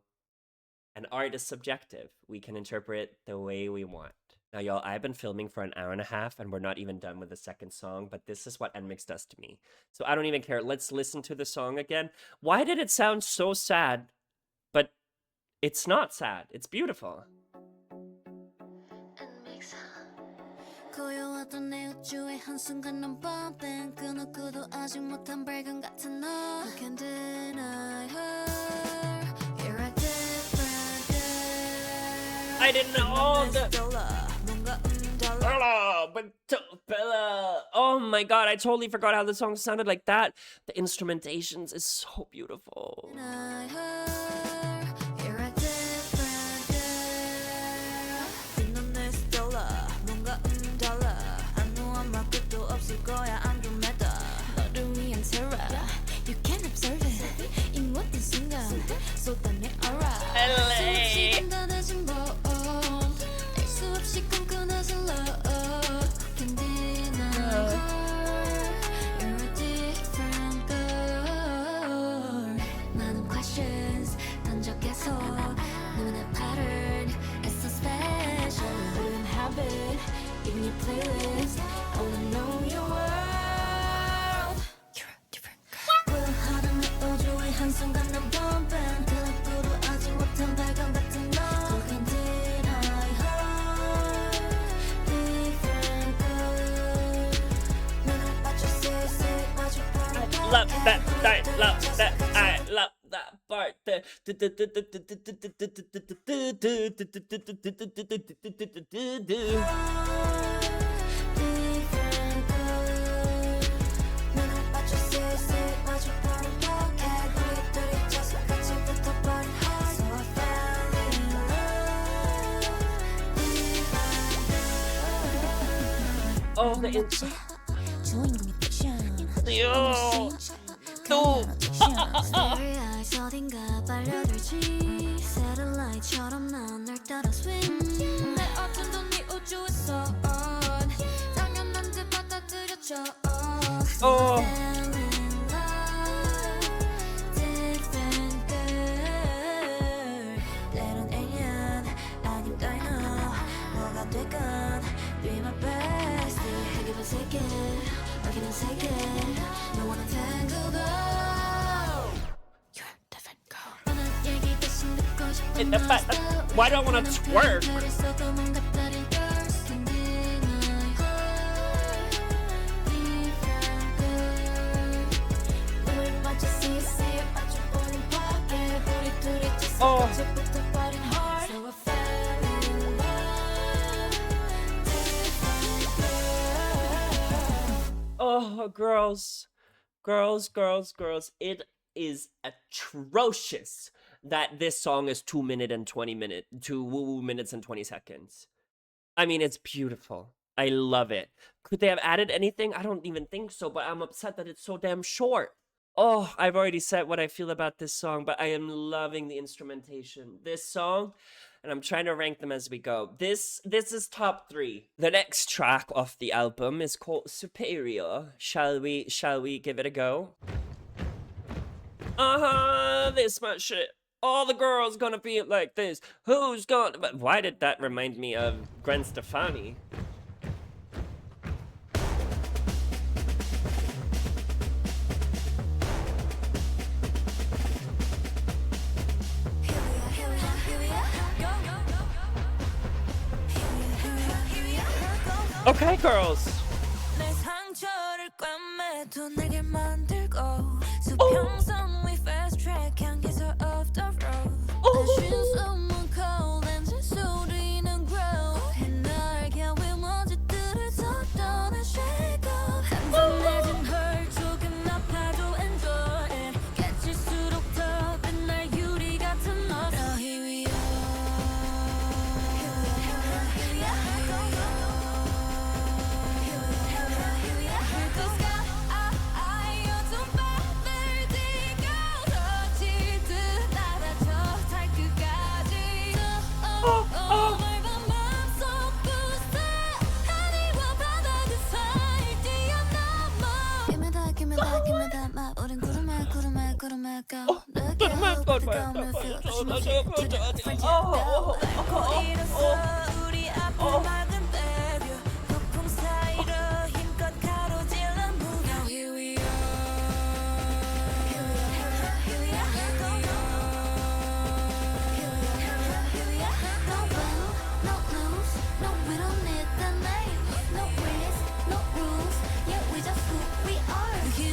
and art is subjective. We can interpret the way we want. Now, y'all, I've been filming for an hour and a half, and we're not even done with the second song, but this is what NMIXX does to me. So I don't even care. Let's listen to the song again. Why did it sound so sad? But it's not sad. It's beautiful. 고요하던 내 우주의 한순간 넌 bumping 그 누구도 아직 못한 발견 같은 너 You can't deny her You're a different girl I didn't know the Bella. Oh my god, I totally forgot how the song sounded like that. The instrumentations is so beautiful. You can't observe it 이 모든 순간 쏟아내 aura 쏟아내진 봄 뗄 수 없이 끈끈해진 love Can't deny her You're a different girl 많은 questions 던져 계속 눈의 pattern It's so special Wouldn't have it in your playlist I wanna know your world 한순간 난 bumping 그 누구도 아직 못한 발견 같은 너 You can't deny her Different girl 눈을 맞춰 슬슬 마주 보는 Love that, I love that, I love that part. Oh, the intro. Yo. No. 어딘가 빨려들지 Satellite처럼 난 널 따라 swing 내 어둠도 네 우주에서 당연한 듯 받아들여져 Oh. 때론 alien 아님 dino 뭐가 되건 Be my bestie 해결은 세계 여기는 세계 No one entangled You're a different girl 오늘 얘기 대신 듣고 싶은 In the fact that, why do I want to twerk? Oh. Oh, girls. It is atrocious that this song is 2 minutes and 20 seconds. I mean, it's beautiful. I love it. Could they have added anything? I don't even think so, but I'm upset that it's so damn short. Oh, I've already said what I feel about this song, but I am loving the instrumentation. This song, and I'm trying to rank them as we go. This is top 3. The next track off the album is called Superior. Shall we give it a go? This much shit. All the girls gonna be like this. Who's gonna... But why did that remind me of Gwen Stefani? Okay, girls.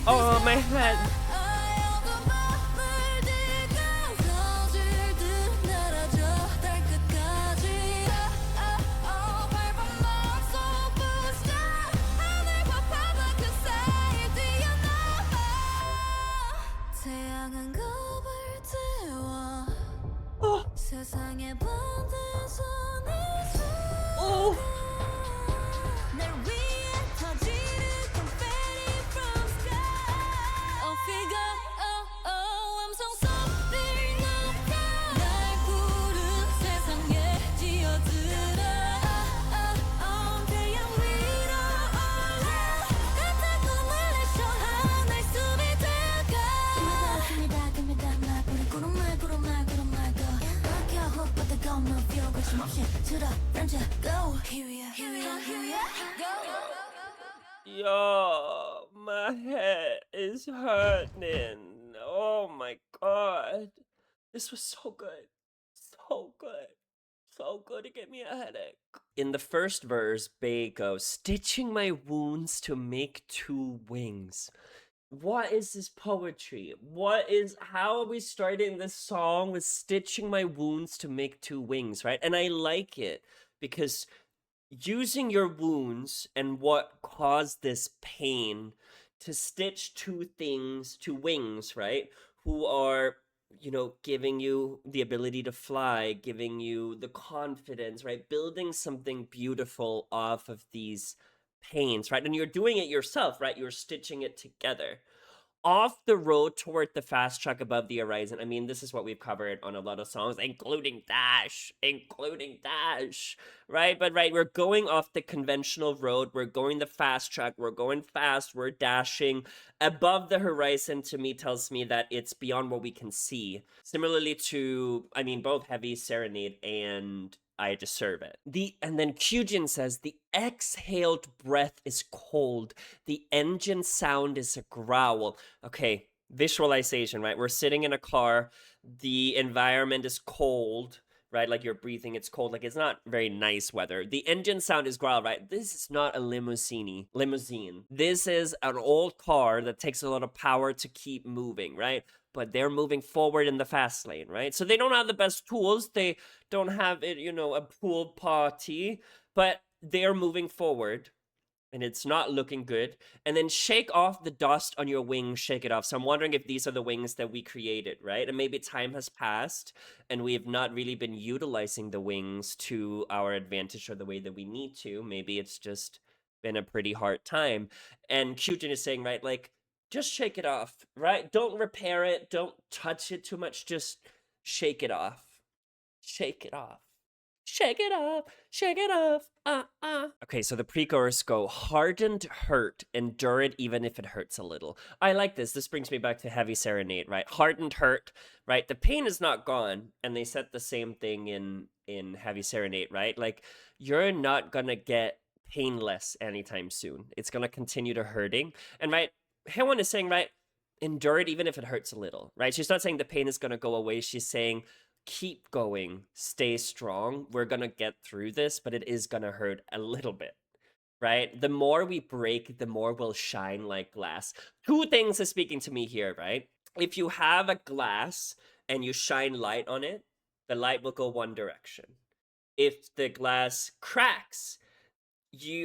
Oh, my head. Oh. Oh. Yo, my head is hurting. Oh my god. This was so good. So good. So good to get me a headache. In the first verse, Bae goes, stitching my wounds to make two wings. What is this poetry? How are we starting this song with stitching my wounds to make two wings, right? And I like it because using your wounds and what caused this pain to stitch two wings, right? Who are, giving you the ability to fly, giving you the confidence, right? Building something beautiful off of these pains, right? And you're doing it yourself, right? You're stitching it together. Off the road toward the fast track above the horizon. I mean, this is what we've covered on a lot of songs, including Dash, right? But right, we're going off the conventional road. We're going the fast track. We're going fast. We're dashing. Above the horizon, to me, tells me that it's beyond what we can see. Similarly to, both Heavy Serenade and I Deserve It. And then Kyujin says, the exhaled breath is cold. The engine sound is a growl. Okay, visualization, right? We're sitting in a car. The environment is cold, right? Like you're breathing, it's cold. Like it's not very nice weather. The engine sound is growl, right? This is not a limousine. This is an old car that takes a lot of power to keep moving, right? But they're moving forward in the fast lane, right? So they don't have the best tools. They don't have it, a pool party, but they're moving forward and it's not looking good. And then shake off the dust on your wings, shake it off. So I'm wondering if these are the wings that we created, right? And maybe time has passed and we have not really been utilizing the wings to our advantage or the way that we need to. Maybe it's just been a pretty hard time. And Kyujin is saying, right, like, just shake it off, right? Don't repair it. Don't touch it too much. Just shake it off. Shake it off. Shake it off. Shake it off. Okay, so the pre-chorus go, hardened hurt, endure it even if it hurts a little. I like this. This brings me back to Heavy Serenade, right? Hardened hurt, right? The pain is not gone. And they said the same thing in Heavy Serenade, right? Like, you're not gonna get painless anytime soon. It's gonna continue to hurting. And right, Haewon is saying, right, endure it even if it hurts a little, right? She's not saying the pain is going to go away. She's saying, keep going, stay strong. We're going to get through this, but it is going to hurt a little bit, right? The more we break, the more we'll shine like glass. Two things are speaking to me here, right? If you have a glass and you shine light on it, the light will go one direction. If the glass cracks,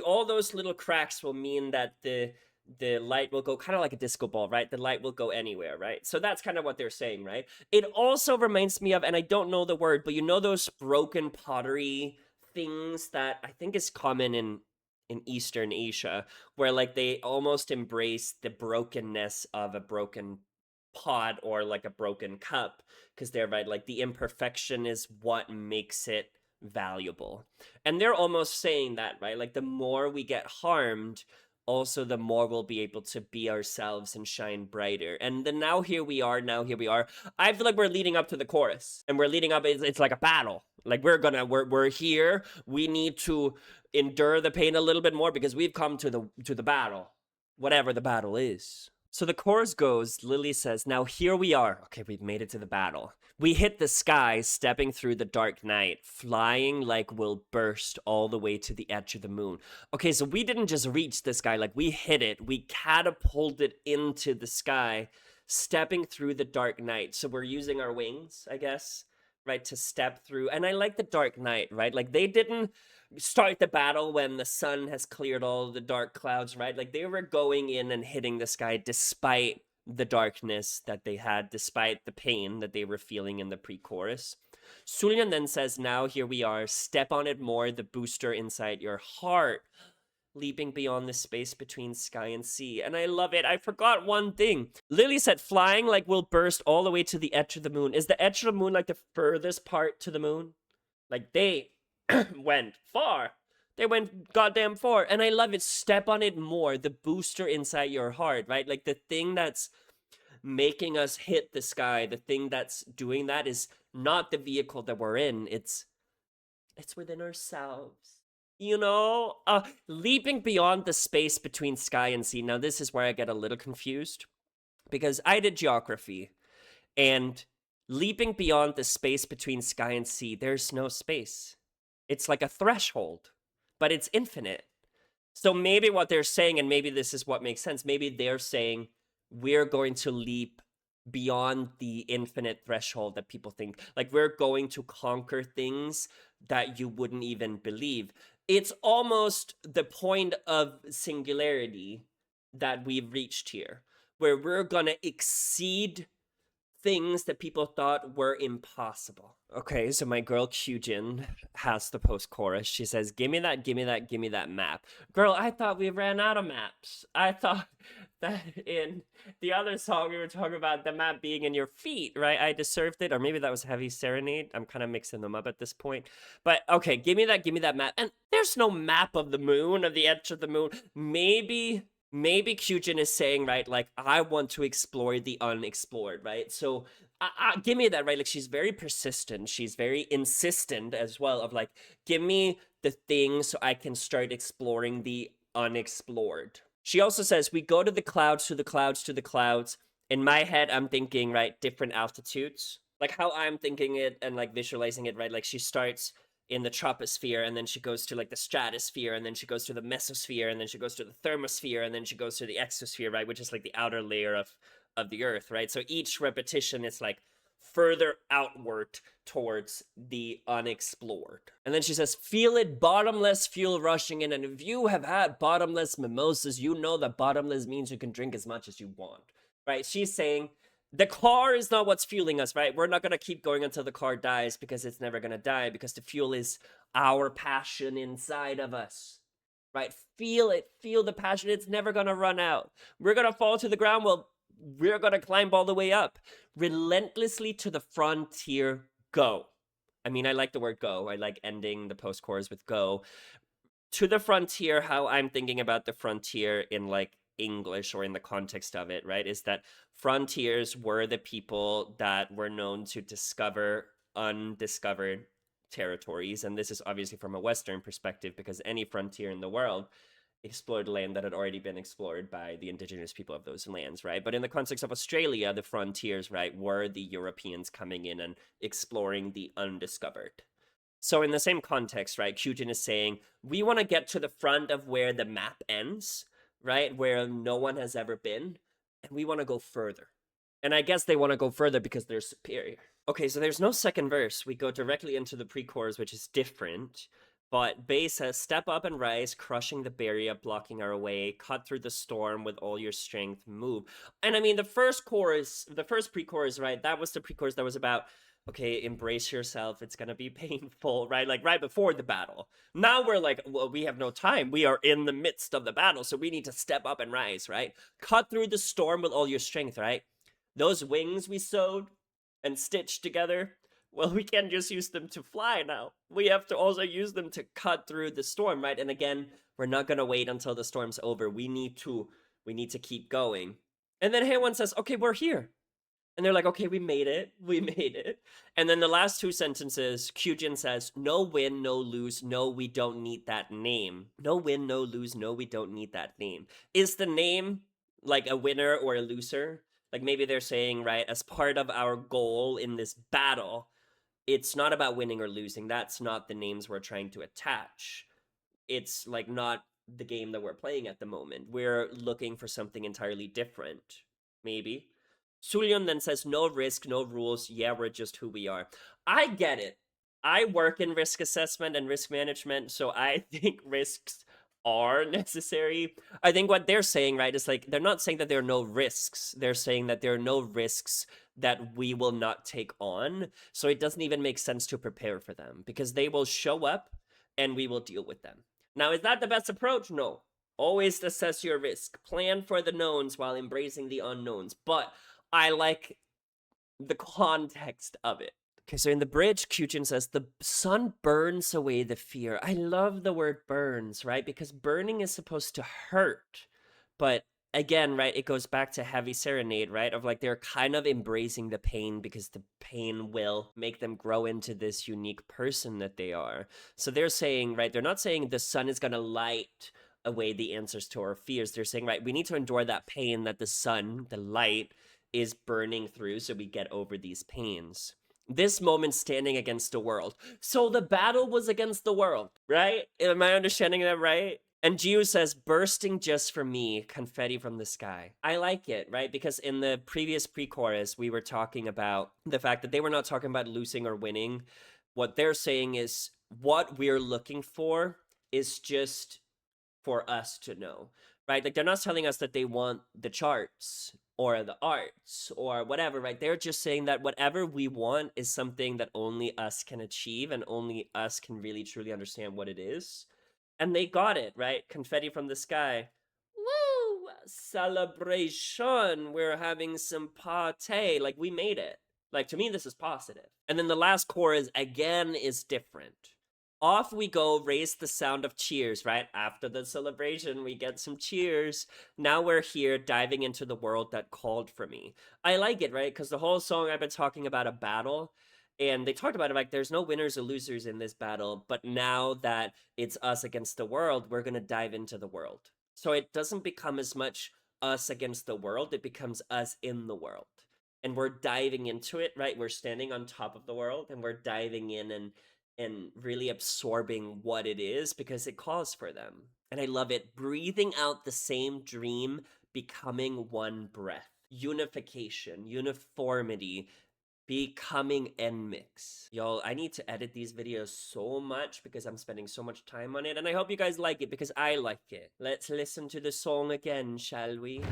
all those little cracks will mean that the light will go kind of like a disco ball, right? The light will go anywhere, right? So that's kind of what they're saying, right? It also reminds me of, and I don't know the word, but those broken pottery things that I think is common in Eastern Asia, where like they almost embrace the brokenness of a broken pot or like a broken cup, because they're right, like the imperfection is what makes it valuable. And they're almost saying that, right? Like the more we get harmed, also the more we'll be able to be ourselves and shine brighter. And then now here we are. I feel like we're leading up to the chorus, and we're leading up. It's like a battle. Like we're here. We need to endure the pain a little bit more because we've come to the battle, whatever the battle is. So the chorus goes, Lily says, now here we are. Okay, we've made it to the battle. We hit the sky, stepping through the dark night, flying like we'll burst all the way to the edge of the moon. Okay, so we didn't just reach the sky, like we hit it. We catapulted into the sky, stepping through the dark night. So we're using our wings, I guess, right, to step through. And I like the dark night, right? Like they didn't start the battle when the sun has cleared all the dark clouds, right? Like they were going in and hitting the sky despite the darkness that they had, despite the pain that they were feeling in the pre-chorus. Sulyan then says, now here we are, step on it more, the booster inside your heart, leaping beyond the space between sky and sea. And I love it. I forgot one thing. Lily said, flying like we'll burst all the way to the edge of the moon. Is the edge of the moon like the furthest part to the moon? Like they went far. They went goddamn far. And I love it. Step on it more. The booster inside your heart, right? Like the thing that's making us hit the sky, the thing that's doing that is not the vehicle that we're in. It's within ourselves. You know, leaping beyond the space between sky and sea. Now, this is where I get a little confused because I did geography, and leaping beyond the space between sky and sea, there's no space. It's like a threshold, but it's infinite. So maybe what they're saying, and maybe this is what makes sense, maybe they're saying we're going to leap beyond the infinite threshold that people think. Like we're going to conquer things that you wouldn't even believe. It's almost the point of singularity that we've reached here, where we're gonna exceed things that people thought were impossible. Okay, so my girl Kyujin has the post-chorus. She says, give me that map. Girl, I thought we ran out of maps. I thought that in the other song we were talking about the map being in your feet, right? I deserved it, or maybe that was Heavy Serenade. I'm kind of mixing them up at this point. But okay, give me that map. And there's no map of the moon, of the edge of the moon. Maybe Kyujin is saying, right, like, I want to explore the unexplored, right? So give me that, right? Like, she's very persistent. She's very insistent as well of like, give me the thing so I can start exploring the unexplored. She also says, we go to the clouds, to the clouds, to the clouds. In my head, I'm thinking, right, different altitudes. Like how I'm thinking it and like visualizing it, right? Like she starts in the troposphere, and then she goes to like the stratosphere, and then she goes to the mesosphere, and then she goes to the thermosphere, and then she goes to the exosphere, right, which is like the outer layer of the earth, right? So each repetition is like further outward towards the unexplored. And then she says, feel it, bottomless fuel rushing in. And if you have had bottomless mimosas, you know that bottomless means you can drink as much as you want, right? She's saying the car is not what's fueling us, right? We're not going to keep going until the car dies, because it's never going to die, because the fuel is our passion inside of us, right? Feel it, feel the passion. It's never going to run out. We're going to fall to the ground. Well, we're going to climb all the way up. Relentlessly to the frontier, go. I mean, I like the word go. I like ending the post-chorus with go. To the frontier, how I'm thinking about the frontier in like English or in the context of it, right, is that frontiers were the people that were known to discover undiscovered territories. And this is obviously from a Western perspective, because any frontier in the world explored land that had already been explored by the indigenous people of those lands, right? But in the context of Australia, the frontiers, right, were the Europeans coming in and exploring the undiscovered. So in the same context, right, Kyujin is saying, we want to get to the front of where the map ends, right, where no one has ever been, and we want to go further. And I guess they want to go further because they're superior. Okay, so there's no second verse. We go directly into the pre-chorus, which is different. But Bae says, step up and rise, crushing the barrier, blocking our way, cut through the storm with all your strength, move. And I mean, the first chorus, the first pre-chorus, right, that was the pre-chorus that was about, okay, embrace yourself, it's gonna be painful, right? Like right before the battle. Now we're like, well, we have no time. We are in the midst of the battle, so we need to step up and rise, right? Cut through the storm with all your strength, right? Those wings we sewed and stitched together, well, we can't just use them to fly now. We have to also use them to cut through the storm, right? And again, We're not gonna wait until the storm's over. We need to keep going. And then Haewon says, okay, we're here. And they're like, okay, we made it. We made it. And then the last two sentences, Kyujin says, no win, no lose. No, we don't need that name. No win, no lose. No, we don't need that name. Is the name like a winner or a loser? Like maybe they're saying, right, as part of our goal in this battle, it's not about winning or losing. That's not the names we're trying to attach. It's like not the game that we're playing at the moment. We're looking for something entirely different. Maybe. Sulyeon then says, no risk, no rules. Yeah, we're just who we are. I get it. I work in risk assessment and risk management, so I think risks are necessary. I think what they're saying, right, is like, they're not saying that there are no risks. They're saying that there are no risks that we will not take on. So it doesn't even make sense to prepare for them because they will show up and we will deal with them. Now, is that the best approach? No. Always assess your risk. Plan for the knowns while embracing the unknowns. But I like the context of it. Okay, so in the bridge, Kyujin says, the sun burns away the fear. I love the word burns, right? Because burning is supposed to hurt. But again, right, it goes back to Heavy Serenade, right? Of like, they're kind of embracing the pain because the pain will make them grow into this unique person that they are. So they're saying, right, they're not saying the sun is going to light away the answers to our fears. They're saying, right, we need to endure that pain that the sun, the light, is burning through so we get over these pains. This moment standing against the world. So the battle was against the world, right? Am I understanding that right? And Jiu says, bursting just for me, confetti from the sky. I like it, right? Because in the previous pre-chorus, we were talking about the fact that they were not talking about losing or winning. What they're saying is what we're looking for is just for us to know, right? Like they're not telling us that they want the charts or the arts or whatever, right? They're just saying that whatever we want is something that only us can achieve and only us can really truly understand what it is. And they got it, right? Confetti from the sky. Woo! Celebration! We're having some party. Like, we made it. Like, to me, this is positive. And then the last chorus, again, is different. Off we go, raise the sound of cheers, right? After the celebration, we get some cheers. Now we're here, diving into the world that called for me. I like it, right? Because the whole song I've been talking about a battle, and they talked about it like there's no winners or losers in this battle, but now that it's us against the world, we're going to dive into the world. So it doesn't become as much us against the world, it becomes us in the world. And we're diving into it, right? We're standing on top of the world and we're diving in and really absorbing what it is because it calls for them. And I love it. Breathing out the same dream, becoming one breath. Unification, uniformity, becoming NMIXX. Y'all, I need to edit these videos so much because I'm spending so much time on it. And I hope you guys like it because I like it. Let's listen to the song again, shall we?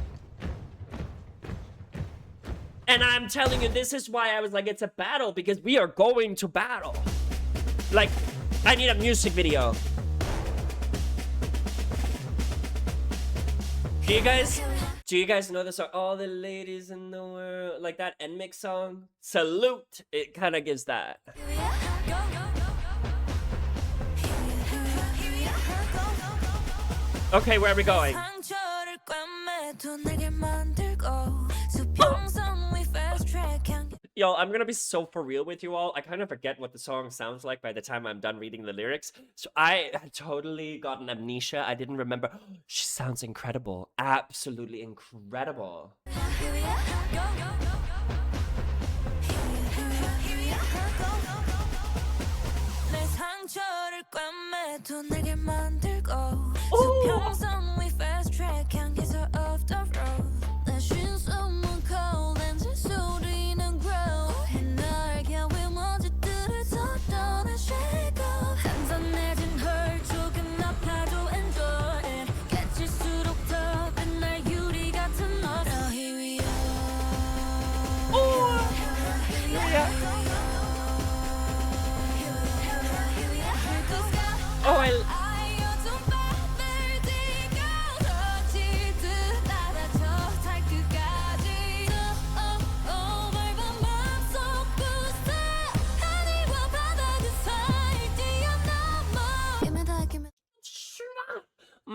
And I'm telling you, this is why I was like, it's a battle because we are going to battle. Like, I need a music video. Do you guys know the song? All the ladies in the world, like that NMIXX song? Salute! It kind of gives that. Okay, where are we going? Yo, I'm gonna be so for real with you all. I kind of forget what the song sounds like by the time I'm done reading the lyrics. So I totally got an amnesia. I didn't remember. She sounds incredible. Absolutely incredible.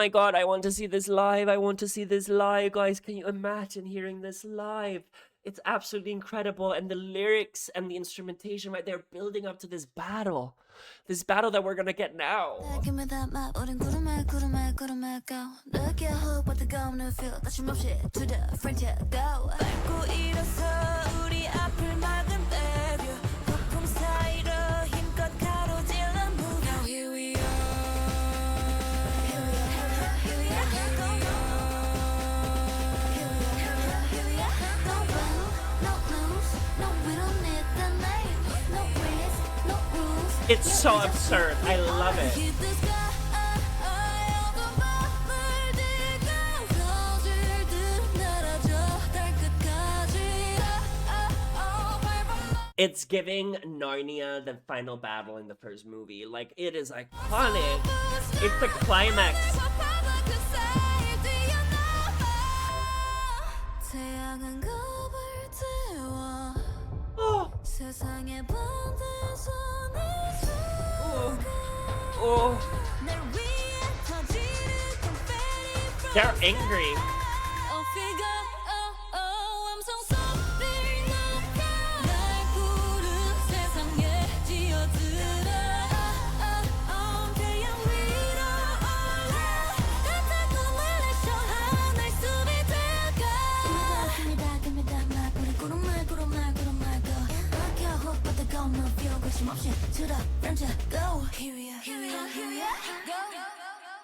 my god, I want to see this live. I want to see this live, guys. Can you imagine hearing this live? It's absolutely incredible. And the lyrics and the instrumentation, right, they're building up to this battle. This battle that we're gonna get now. It's so absurd. I love it. It's giving Narnia, the final battle in the first movie. Like, it is iconic. It's the climax. Oh. Oh. They're angry.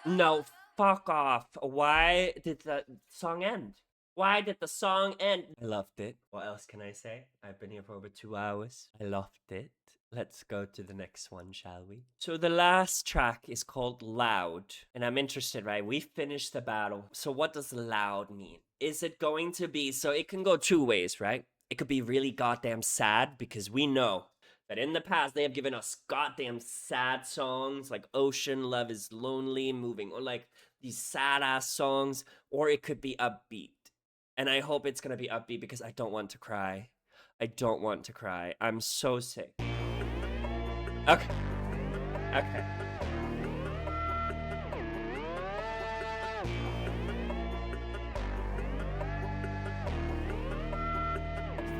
No, fuck off. Why did the song end? Why did the song end? I loved it. What else can I say? I've been here for over 2 hours. I loved it. Let's go to the next one, shall we? So the last track is called Loud. And I'm interested, right? We finished the battle. So what does loud mean? Is it going to be... So it can go 2 ways, right? It could be really goddamn sad because we know that in the past they have given us goddamn sad songs like Ocean, Love is Lonely, Moving, or like these sad ass songs. Or it could be upbeat. And I hope it's gonna be upbeat because I don't want to cry. I don't want to cry. I'm so sick. Okay. Okay.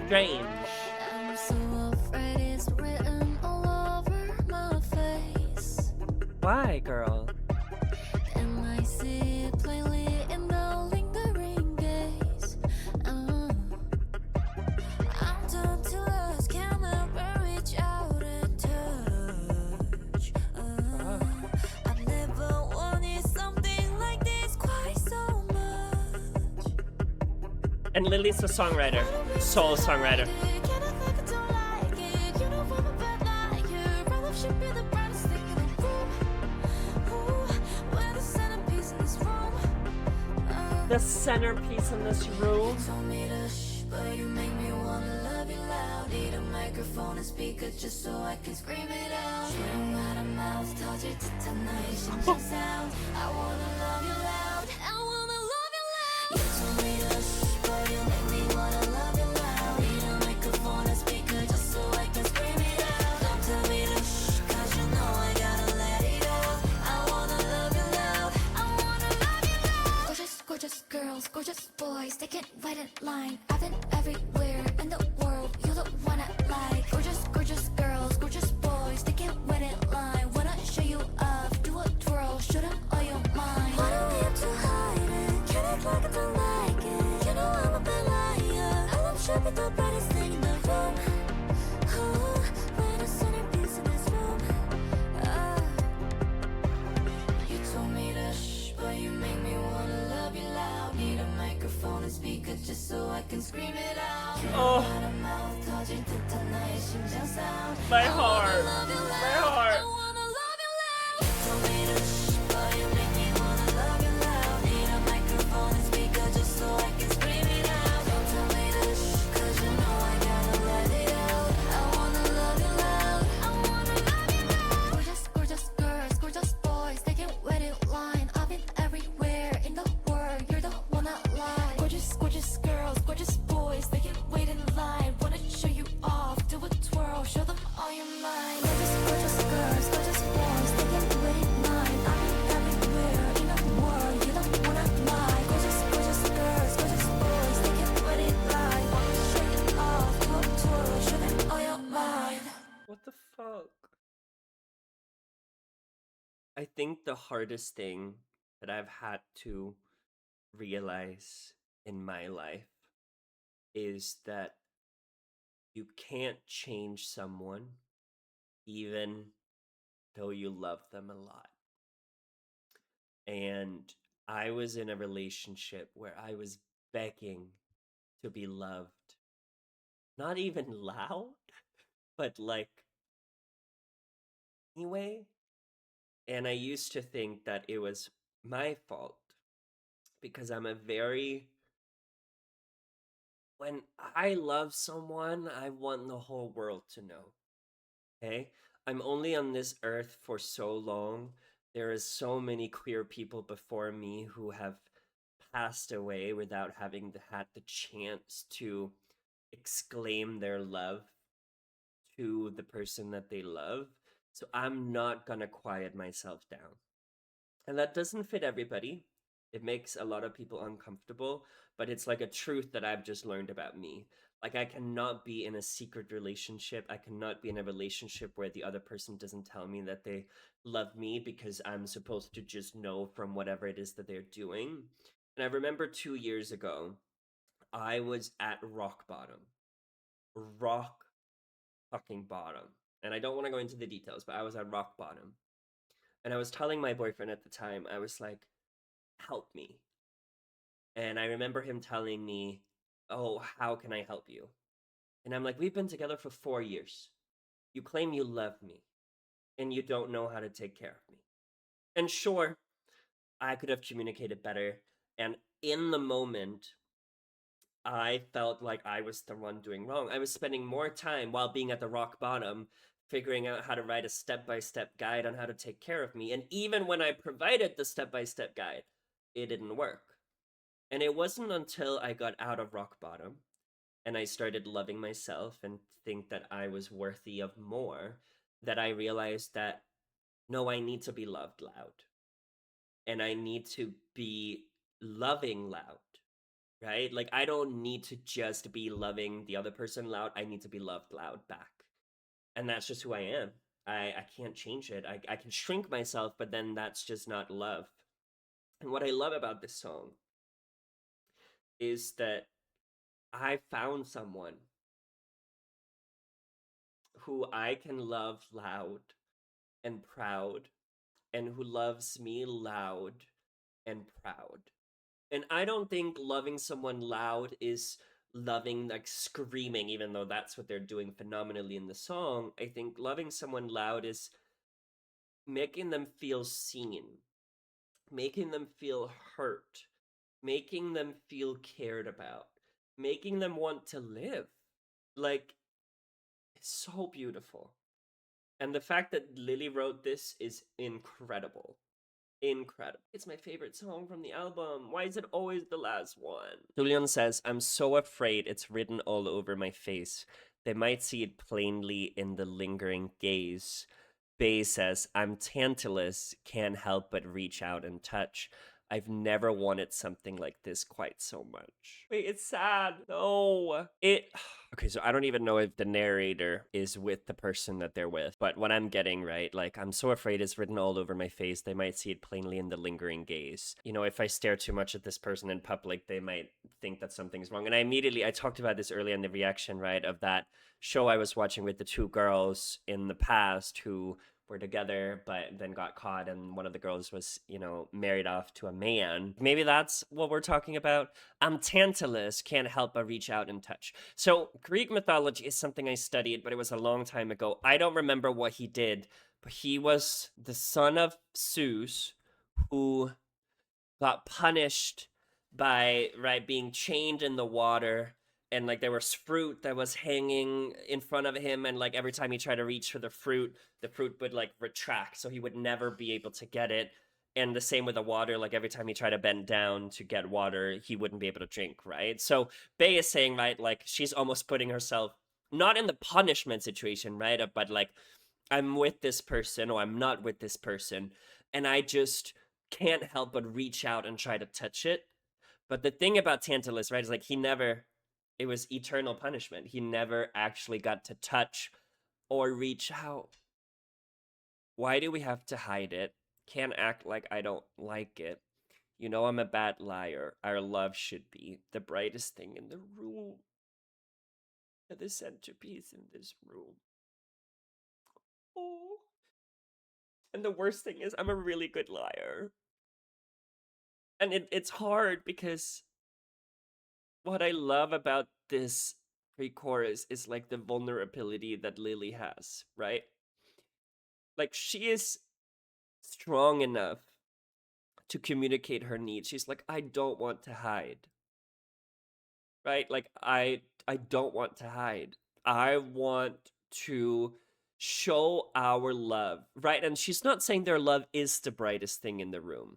Strange. I'm so afraid it's written all over my face. Why, girl? And I see it plainly in the lingering gaze. I'm done till I can never reach out and touch. I've never wanted something like this quite so much. And Lily's the songwriter, soul songwriter. The centerpiece in this room. But you make me wanna love you loud. Need a microphone and speaker just so I can scream it out. Shooting out of mouth, touch it to tonight. Sound. I wanna love you loud. I wanna love you loud. You told me to shh, but you make me wanna love you loud. Need a microphone and speaker just so I can scream it out. Don't tell me to shh, 'cause you know I gotta let it out. I wanna love you loud. I wanna love you loud. Gorgeous, gorgeous girls, gorgeous boys, they can't wait in line. I've been everywhere in the world, you're the one I like. Gorgeous, gorgeous girls, gorgeous boys, they can't wait in line. Wanna show you off, do a twirl, show them all your mind. Why do we have to hide it? Can't act like I don't like it. You know I'm a bad liar. I love should be the brightest thing in the room. We're the centerpiece in this room. You told me to shh, but you make me wanna love you loud. Need a microphone and speaker just so I can scream it out. Oh. Out of mouth, touch it to tonight, 심장 sound. My I wanna heart. love you loud. My heart. I wanna love you loud. You told me to shh, but you make me wanna love you loud. Need a microphone and speaker just so I can scream it out. Don't tell me to shh, 'cause you know I gotta let it out. I wanna love you loud. I wanna love you loud. Gorgeous, gorgeous girls, gorgeous boys, they can't wait in line. I've been everywhere in the world, you're the one I like. Gorgeous, gorgeous girls, gorgeous boys, they can't wait in line. Wanna show you off, do a twirl, show them all your mind. Gorgeous, gorgeous girls, gorgeous boys, they can't wait in line. I've been I think the hardest thing that I've had to realize in my life is that you can't change someone even though you love them a lot. And I was in a relationship where I was begging to be loved. Not even loud, but like, anyway. And I used to think that it was my fault because I'm a very, when I love someone, I want the whole world to know. Okay? I'm only on this earth for so long. There is so many queer people before me who have passed away without having had the chance to exclaim their love to the person that they love. So I'm not gonna quiet myself down. And that doesn't fit everybody. It makes a lot of people uncomfortable, but it's like a truth that I've just learned about me. Like, I cannot be in a secret relationship. I cannot be in a relationship where the other person doesn't tell me that they love me because I'm supposed to just know from whatever it is that they're doing. And I remember 2 years ago, I was at rock bottom. Rock fucking bottom. And I don't want to go into the details, but I was at rock bottom. And I was telling my boyfriend at the time, I was like, help me. And I remember him telling me, oh, how can I help you? And I'm like, we've been together for 4 years. You claim you love me, and you don't know how to take care of me. And sure, I could have communicated better. And in the moment, I felt like I was the one doing wrong. I was spending more time while being at the rock bottom figuring out how to write a step-by-step guide on how to take care of me. And even when I provided the step-by-step guide, it didn't work. And it wasn't until I got out of rock bottom and I started loving myself and think that I was worthy of more that I realized that no, I need to be loved loud. And I need to be loving loud, right? Like, I don't need to just be loving the other person loud. I need to be loved loud back. And that's just who I am. I can't change it. I can shrink myself, but then that's just not love. And what I love about this song is that I found someone who I can love loud and proud, and who loves me loud and proud. And I don't think loving someone loud is loving like screaming, even though that's what they're doing phenomenally in the song. I think loving someone loud is making them feel seen, making them feel hurt, making them feel cared about, making them want to live. Like, it's so beautiful. And the fact that Lily wrote this is incredible. Incredible. It's my favorite song from the album. Why is it always the last one? Julian says, I'm so afraid it's written all over my face. They might see it plainly in the lingering gaze. Bay says, I'm Tantalus, can't help but reach out and touch. I've never wanted something like this quite so much. Wait, it's sad. No. Okay, so I don't even know if the narrator is with the person that they're with, but what I'm getting, right, like, I'm so afraid it's written all over my face. They might see it plainly in the lingering gaze. You know, if I stare too much at this person in public, they might think that something's wrong. And I talked about this earlier in the reaction, right, of that show I was watching with the two girls in the past who were together but then got caught, and one of the girls was, married off to a man. Maybe that's what we're talking about. I'm Tantalus, can't help but reach out and touch. So Greek mythology is something I studied, but it was a long time ago. I don't remember what he did, but he was the son of Zeus who got punished by being chained in the water, and like there was fruit that was hanging in front of him, and like every time he tried to reach for the fruit would like retract, so he would never be able to get it. And the same with the water, like every time he tried to bend down to get water, he wouldn't be able to drink, right? So Bay is saying, right, like she's almost putting herself not in the punishment situation, right, but like, I'm with this person or I'm not with this person, and I just can't help but reach out and try to touch it. But the thing about Tantalus, right, is like it was eternal punishment. He never actually got to touch or reach out. Why do we have to hide it? Can't act like I don't like it. You know I'm a bad liar. Our love should be the brightest thing in the room. The centerpiece in this room. Oh. And the worst thing is, I'm a really good liar. And it's hard because what I love about this pre-chorus is like the vulnerability that Lily has, right? Like she is strong enough to communicate her needs. She's like, I don't want to hide. Right? Like I don't want to hide. I want to show our love, right? And she's not saying their love is the brightest thing in the room.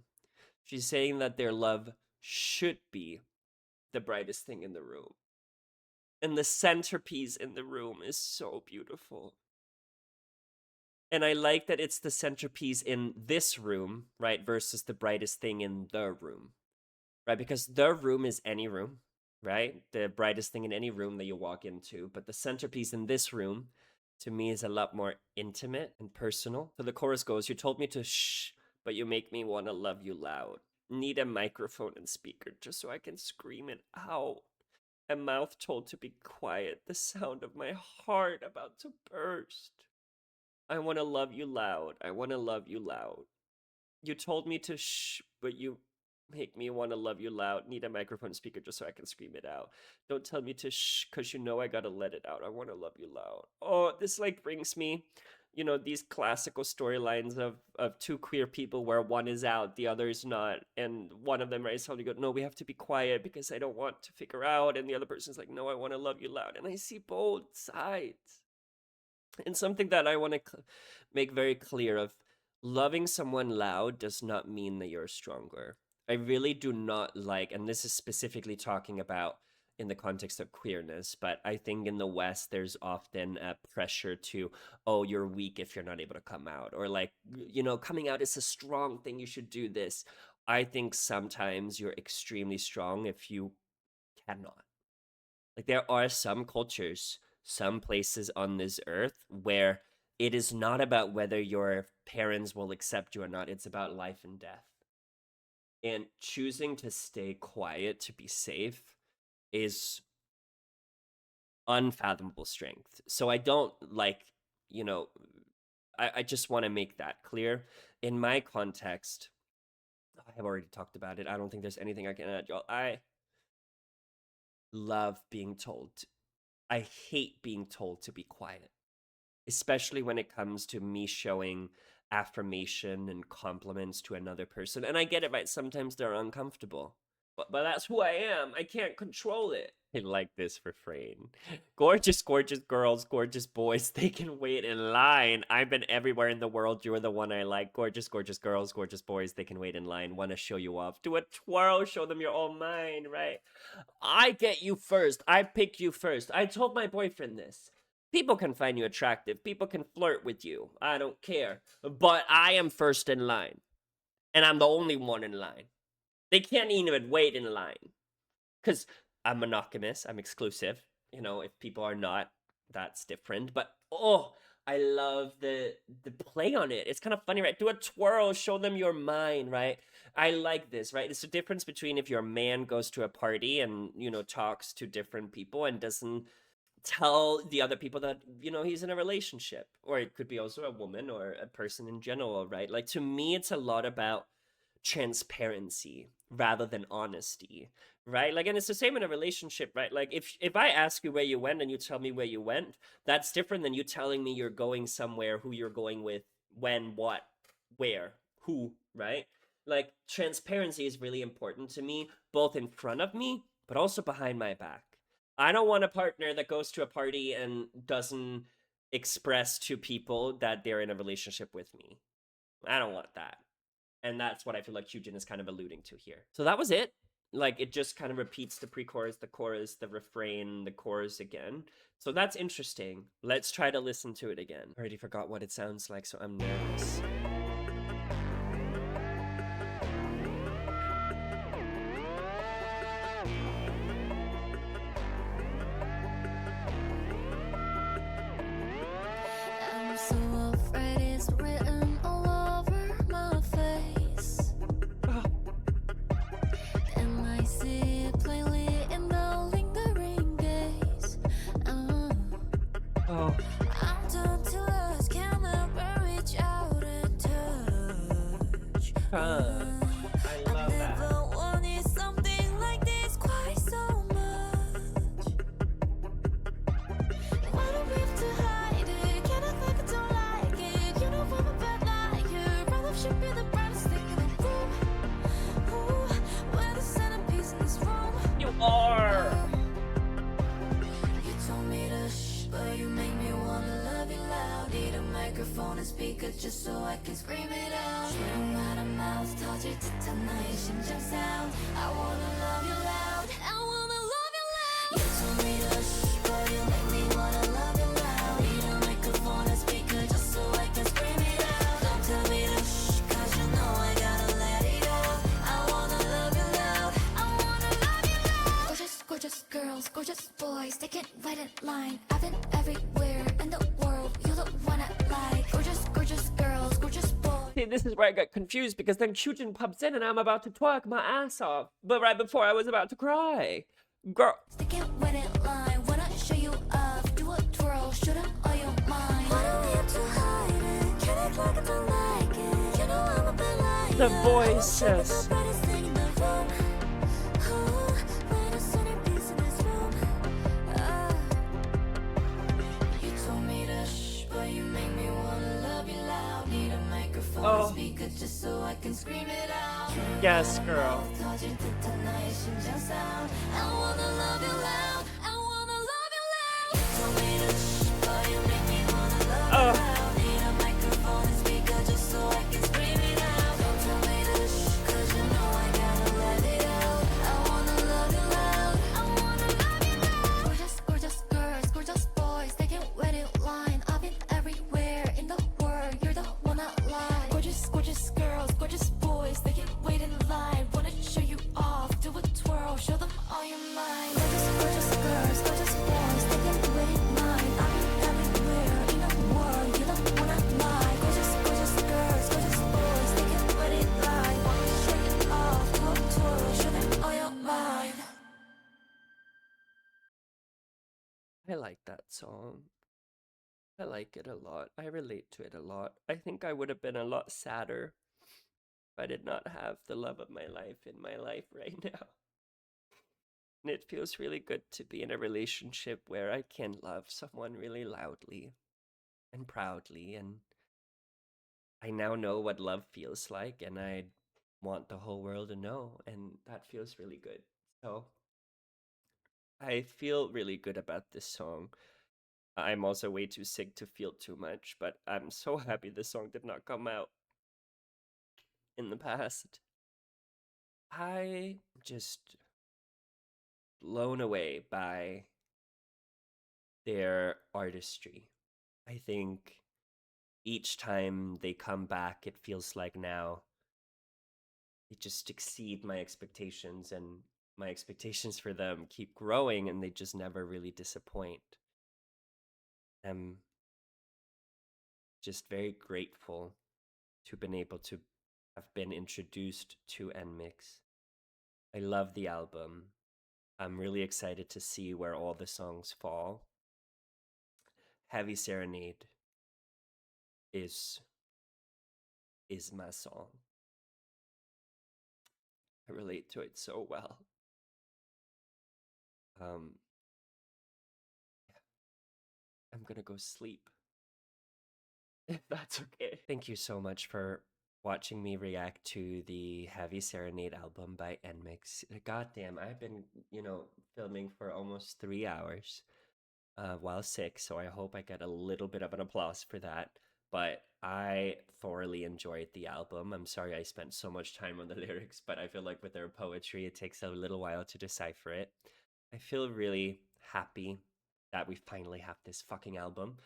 She's saying that their love should be the brightest thing in the room. And the centerpiece in the room is so beautiful. And I like that it's the centerpiece in this room, right, versus the brightest thing in the room, right? Because the room is any room, right? The brightest thing in any room that you walk into. But the centerpiece in this room, to me, is a lot more intimate and personal. So the chorus goes, you told me to shh, but you make me want to love you loud. Need a microphone and speaker just so I can scream it out. A mouth told to be quiet, the sound of my heart about to burst. I want to love you loud. I want to love you loud. You told me to shh, but you make me want to love you loud. Need a microphone speaker just so I can scream it out. Don't tell me to shh, because you know I gotta let it out. I want to love you loud. Oh, this like brings me, you know, these classical storylines of two queer people where one is out, the other is not. And one of them writes something, go, no, we have to be quiet because I don't want to figure out. And the other person's like, no, I want to love you loud. And I see both sides. And something that I want to make very clear of, loving someone loud does not mean that you're stronger. I really do not like, and this is specifically talking about in the context of queerness, but I think in the West, there's often a pressure to, oh, you're weak if you're not able to come out, or like, you know, coming out is a strong thing, you should do this. I think sometimes you're extremely strong if you cannot. Like there are some cultures, some places on this earth where it is not about whether your parents will accept you or not. It's about life and death. And choosing to stay quiet to be safe is unfathomable strength. So I don't like, you know, I just want to make that clear. In my context, I have already talked about it. I don't think there's anything I can add, y'all. I love being told. I hate being told to be quiet, especially when it comes to me showing affirmation and compliments to another person. And I get it, right? Sometimes they're uncomfortable, but that's who I am. I can't control it. I like this refrain. Gorgeous, gorgeous girls, gorgeous boys, they can wait in line. I've been everywhere in the world. You're the one I like. Gorgeous, gorgeous girls, gorgeous boys, they can wait in line. Want to show you off. Do a twirl, show them you're all mine, right? I get you first. I pick you first. I told my boyfriend this. People can find you attractive. People can flirt with you. I don't care. But I am first in line. And I'm the only one in line. They can't even wait in line. Because I'm monogamous. I'm exclusive. You know, if people are not, that's different. But, oh, I love the play on it. It's kind of funny, right? Do a twirl. Show them you're mine, right? I like this, right? It's the difference between if your man goes to a party and, you know, talks to different people and doesn't tell the other people that, you know, he's in a relationship, or it could be also a woman or a person in general, right? Like to me, it's a lot about transparency rather than honesty, right? Like, and it's the same in a relationship, right? Like if I ask you where you went and you tell me where you went, that's different than you telling me you're going somewhere, who you're going with, when, what, where, who, right? Like transparency is really important to me, both in front of me but also behind my back. I don't want a partner that goes to a party and doesn't express to people that they're in a relationship with me. I don't want that. And that's what I feel like Hyujin is kind of alluding to here. So that was it. Like, it just kind of repeats the pre-chorus, the chorus, the refrain, the chorus again. So that's interesting. Let's try to listen to it again. I already forgot what it sounds like, so I'm nervous. I'm so afraid it's written all over my face. on speaker just so I can scream it out. 조용 하는 mouth 터질 듯한 나의 심장 sound. I wanna love you loud. I wanna love you loud. You told me to shh, but you make me wanna love you loud. Need a microphone and speaker just so I can scream it out. Don't tell me to shh, 'cause you know I gotta let it out. I wanna love you loud. I wanna love you loud. Gorgeous, gorgeous girls, gorgeous boys, they can't wait in line. I've been everywhere in the world, you're the one I like. Gorgeous, gorgeous girls, gorgeous boys. See, this is where I got confused because then Kyujin pops in and I'm about to twerk my ass off. But right before I was about to cry. Girl. They can't wait in line, wanna show you off. Do a twirl, show them all your mind. Why do we have to hide it? Can't act like I don't like it. You know I'm a bit like The voices. The brightest thing in the room. We're the centerpiece in this room. You told me to shh, but you make me wanna love you loud. Need a microphone and speaker just so I can scream it out. Yes, girl. 터질 듯한 나의 심장 sound. I wanna love you loud. I wanna love you loud. You told me to shh, but you make me wanna love you loud. Need a microphone and speaker just so I can scream it out. Don't tell me to shh, 'cause you know I gotta let it out. I wanna love you loud. I wanna love you loud. Gorgeous, gorgeous girls, gorgeous boys, they can't wait in line. I've been everywhere in the world, you're the one I like. Gorgeous, gorgeous girls, gorgeous boys, they can't wait in line. Wanna show you off, do a twirl, show them all your mind. Gorgeous, gorgeous girls, gorgeous boys, they can't wait in line. I've been everywhere in the world, you're the one I like. Gorgeous, gorgeous girls, gorgeous boys, they can't wait in line. Wanna show you off, do a twirl, show them all your mind. I like that song. I like it a lot. I relate to it a lot. I think I would have been a lot sadder if I did not have the love of my life in my life right now. And it feels really good to be in a relationship where I can love someone really loudly and proudly. And I now know what love feels like, and I want the whole world to know. And that feels really good. So I feel really good about this song. I'm also way too sick to feel too much, but I'm so happy this song did not come out in the past. I just blown away by their artistry. I think each time they come back, it feels like now they just exceed my expectations, and my expectations for them keep growing, and they just never really disappoint. I'm just very grateful to have been able to have been introduced to NMIXX. I love the album. I'm really excited to see where all the songs fall. Heavy Serenade is my song. I relate to it so well. I'm gonna go sleep, if that's okay. Thank you so much for watching me react to the Heavy Serenade album by NMIXX. Goddamn, I've been, filming for almost 3 hours while sick, so I hope I get a little bit of an applause for that. But I thoroughly enjoyed the album. I'm sorry I spent so much time on the lyrics, but I feel like with their poetry, it takes a little while to decipher it. I feel really happy that we finally have this fucking album,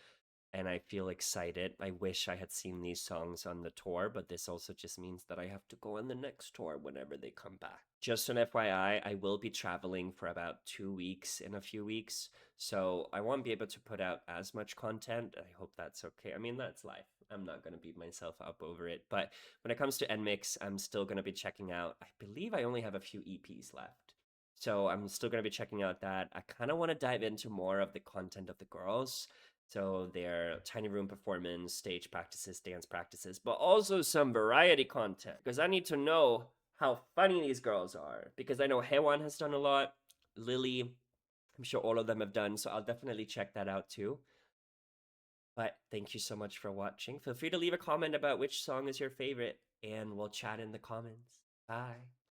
and I feel excited. I wish I had seen these songs on the tour, but this also just means that I have to go on the next tour whenever they come back. Just an FYI, I will be traveling for about 2 weeks in a few weeks, so I won't be able to put out as much content. I hope that's okay. I mean, that's life. I'm not going to beat myself up over it. But when it comes to NMIXX, I'm still going to be checking out, I believe I only have a few EPs left. So I'm still going to be checking out that. I kind of want to dive into more of the content of the girls. So their tiny room performance, stage practices, dance practices, but also some variety content. Because I need to know how funny these girls are. Because I know Haewon has done a lot. Lily, I'm sure all of them have done. So I'll definitely check that out too. But thank you so much for watching. Feel free to leave a comment about which song is your favorite. And we'll chat in the comments. Bye.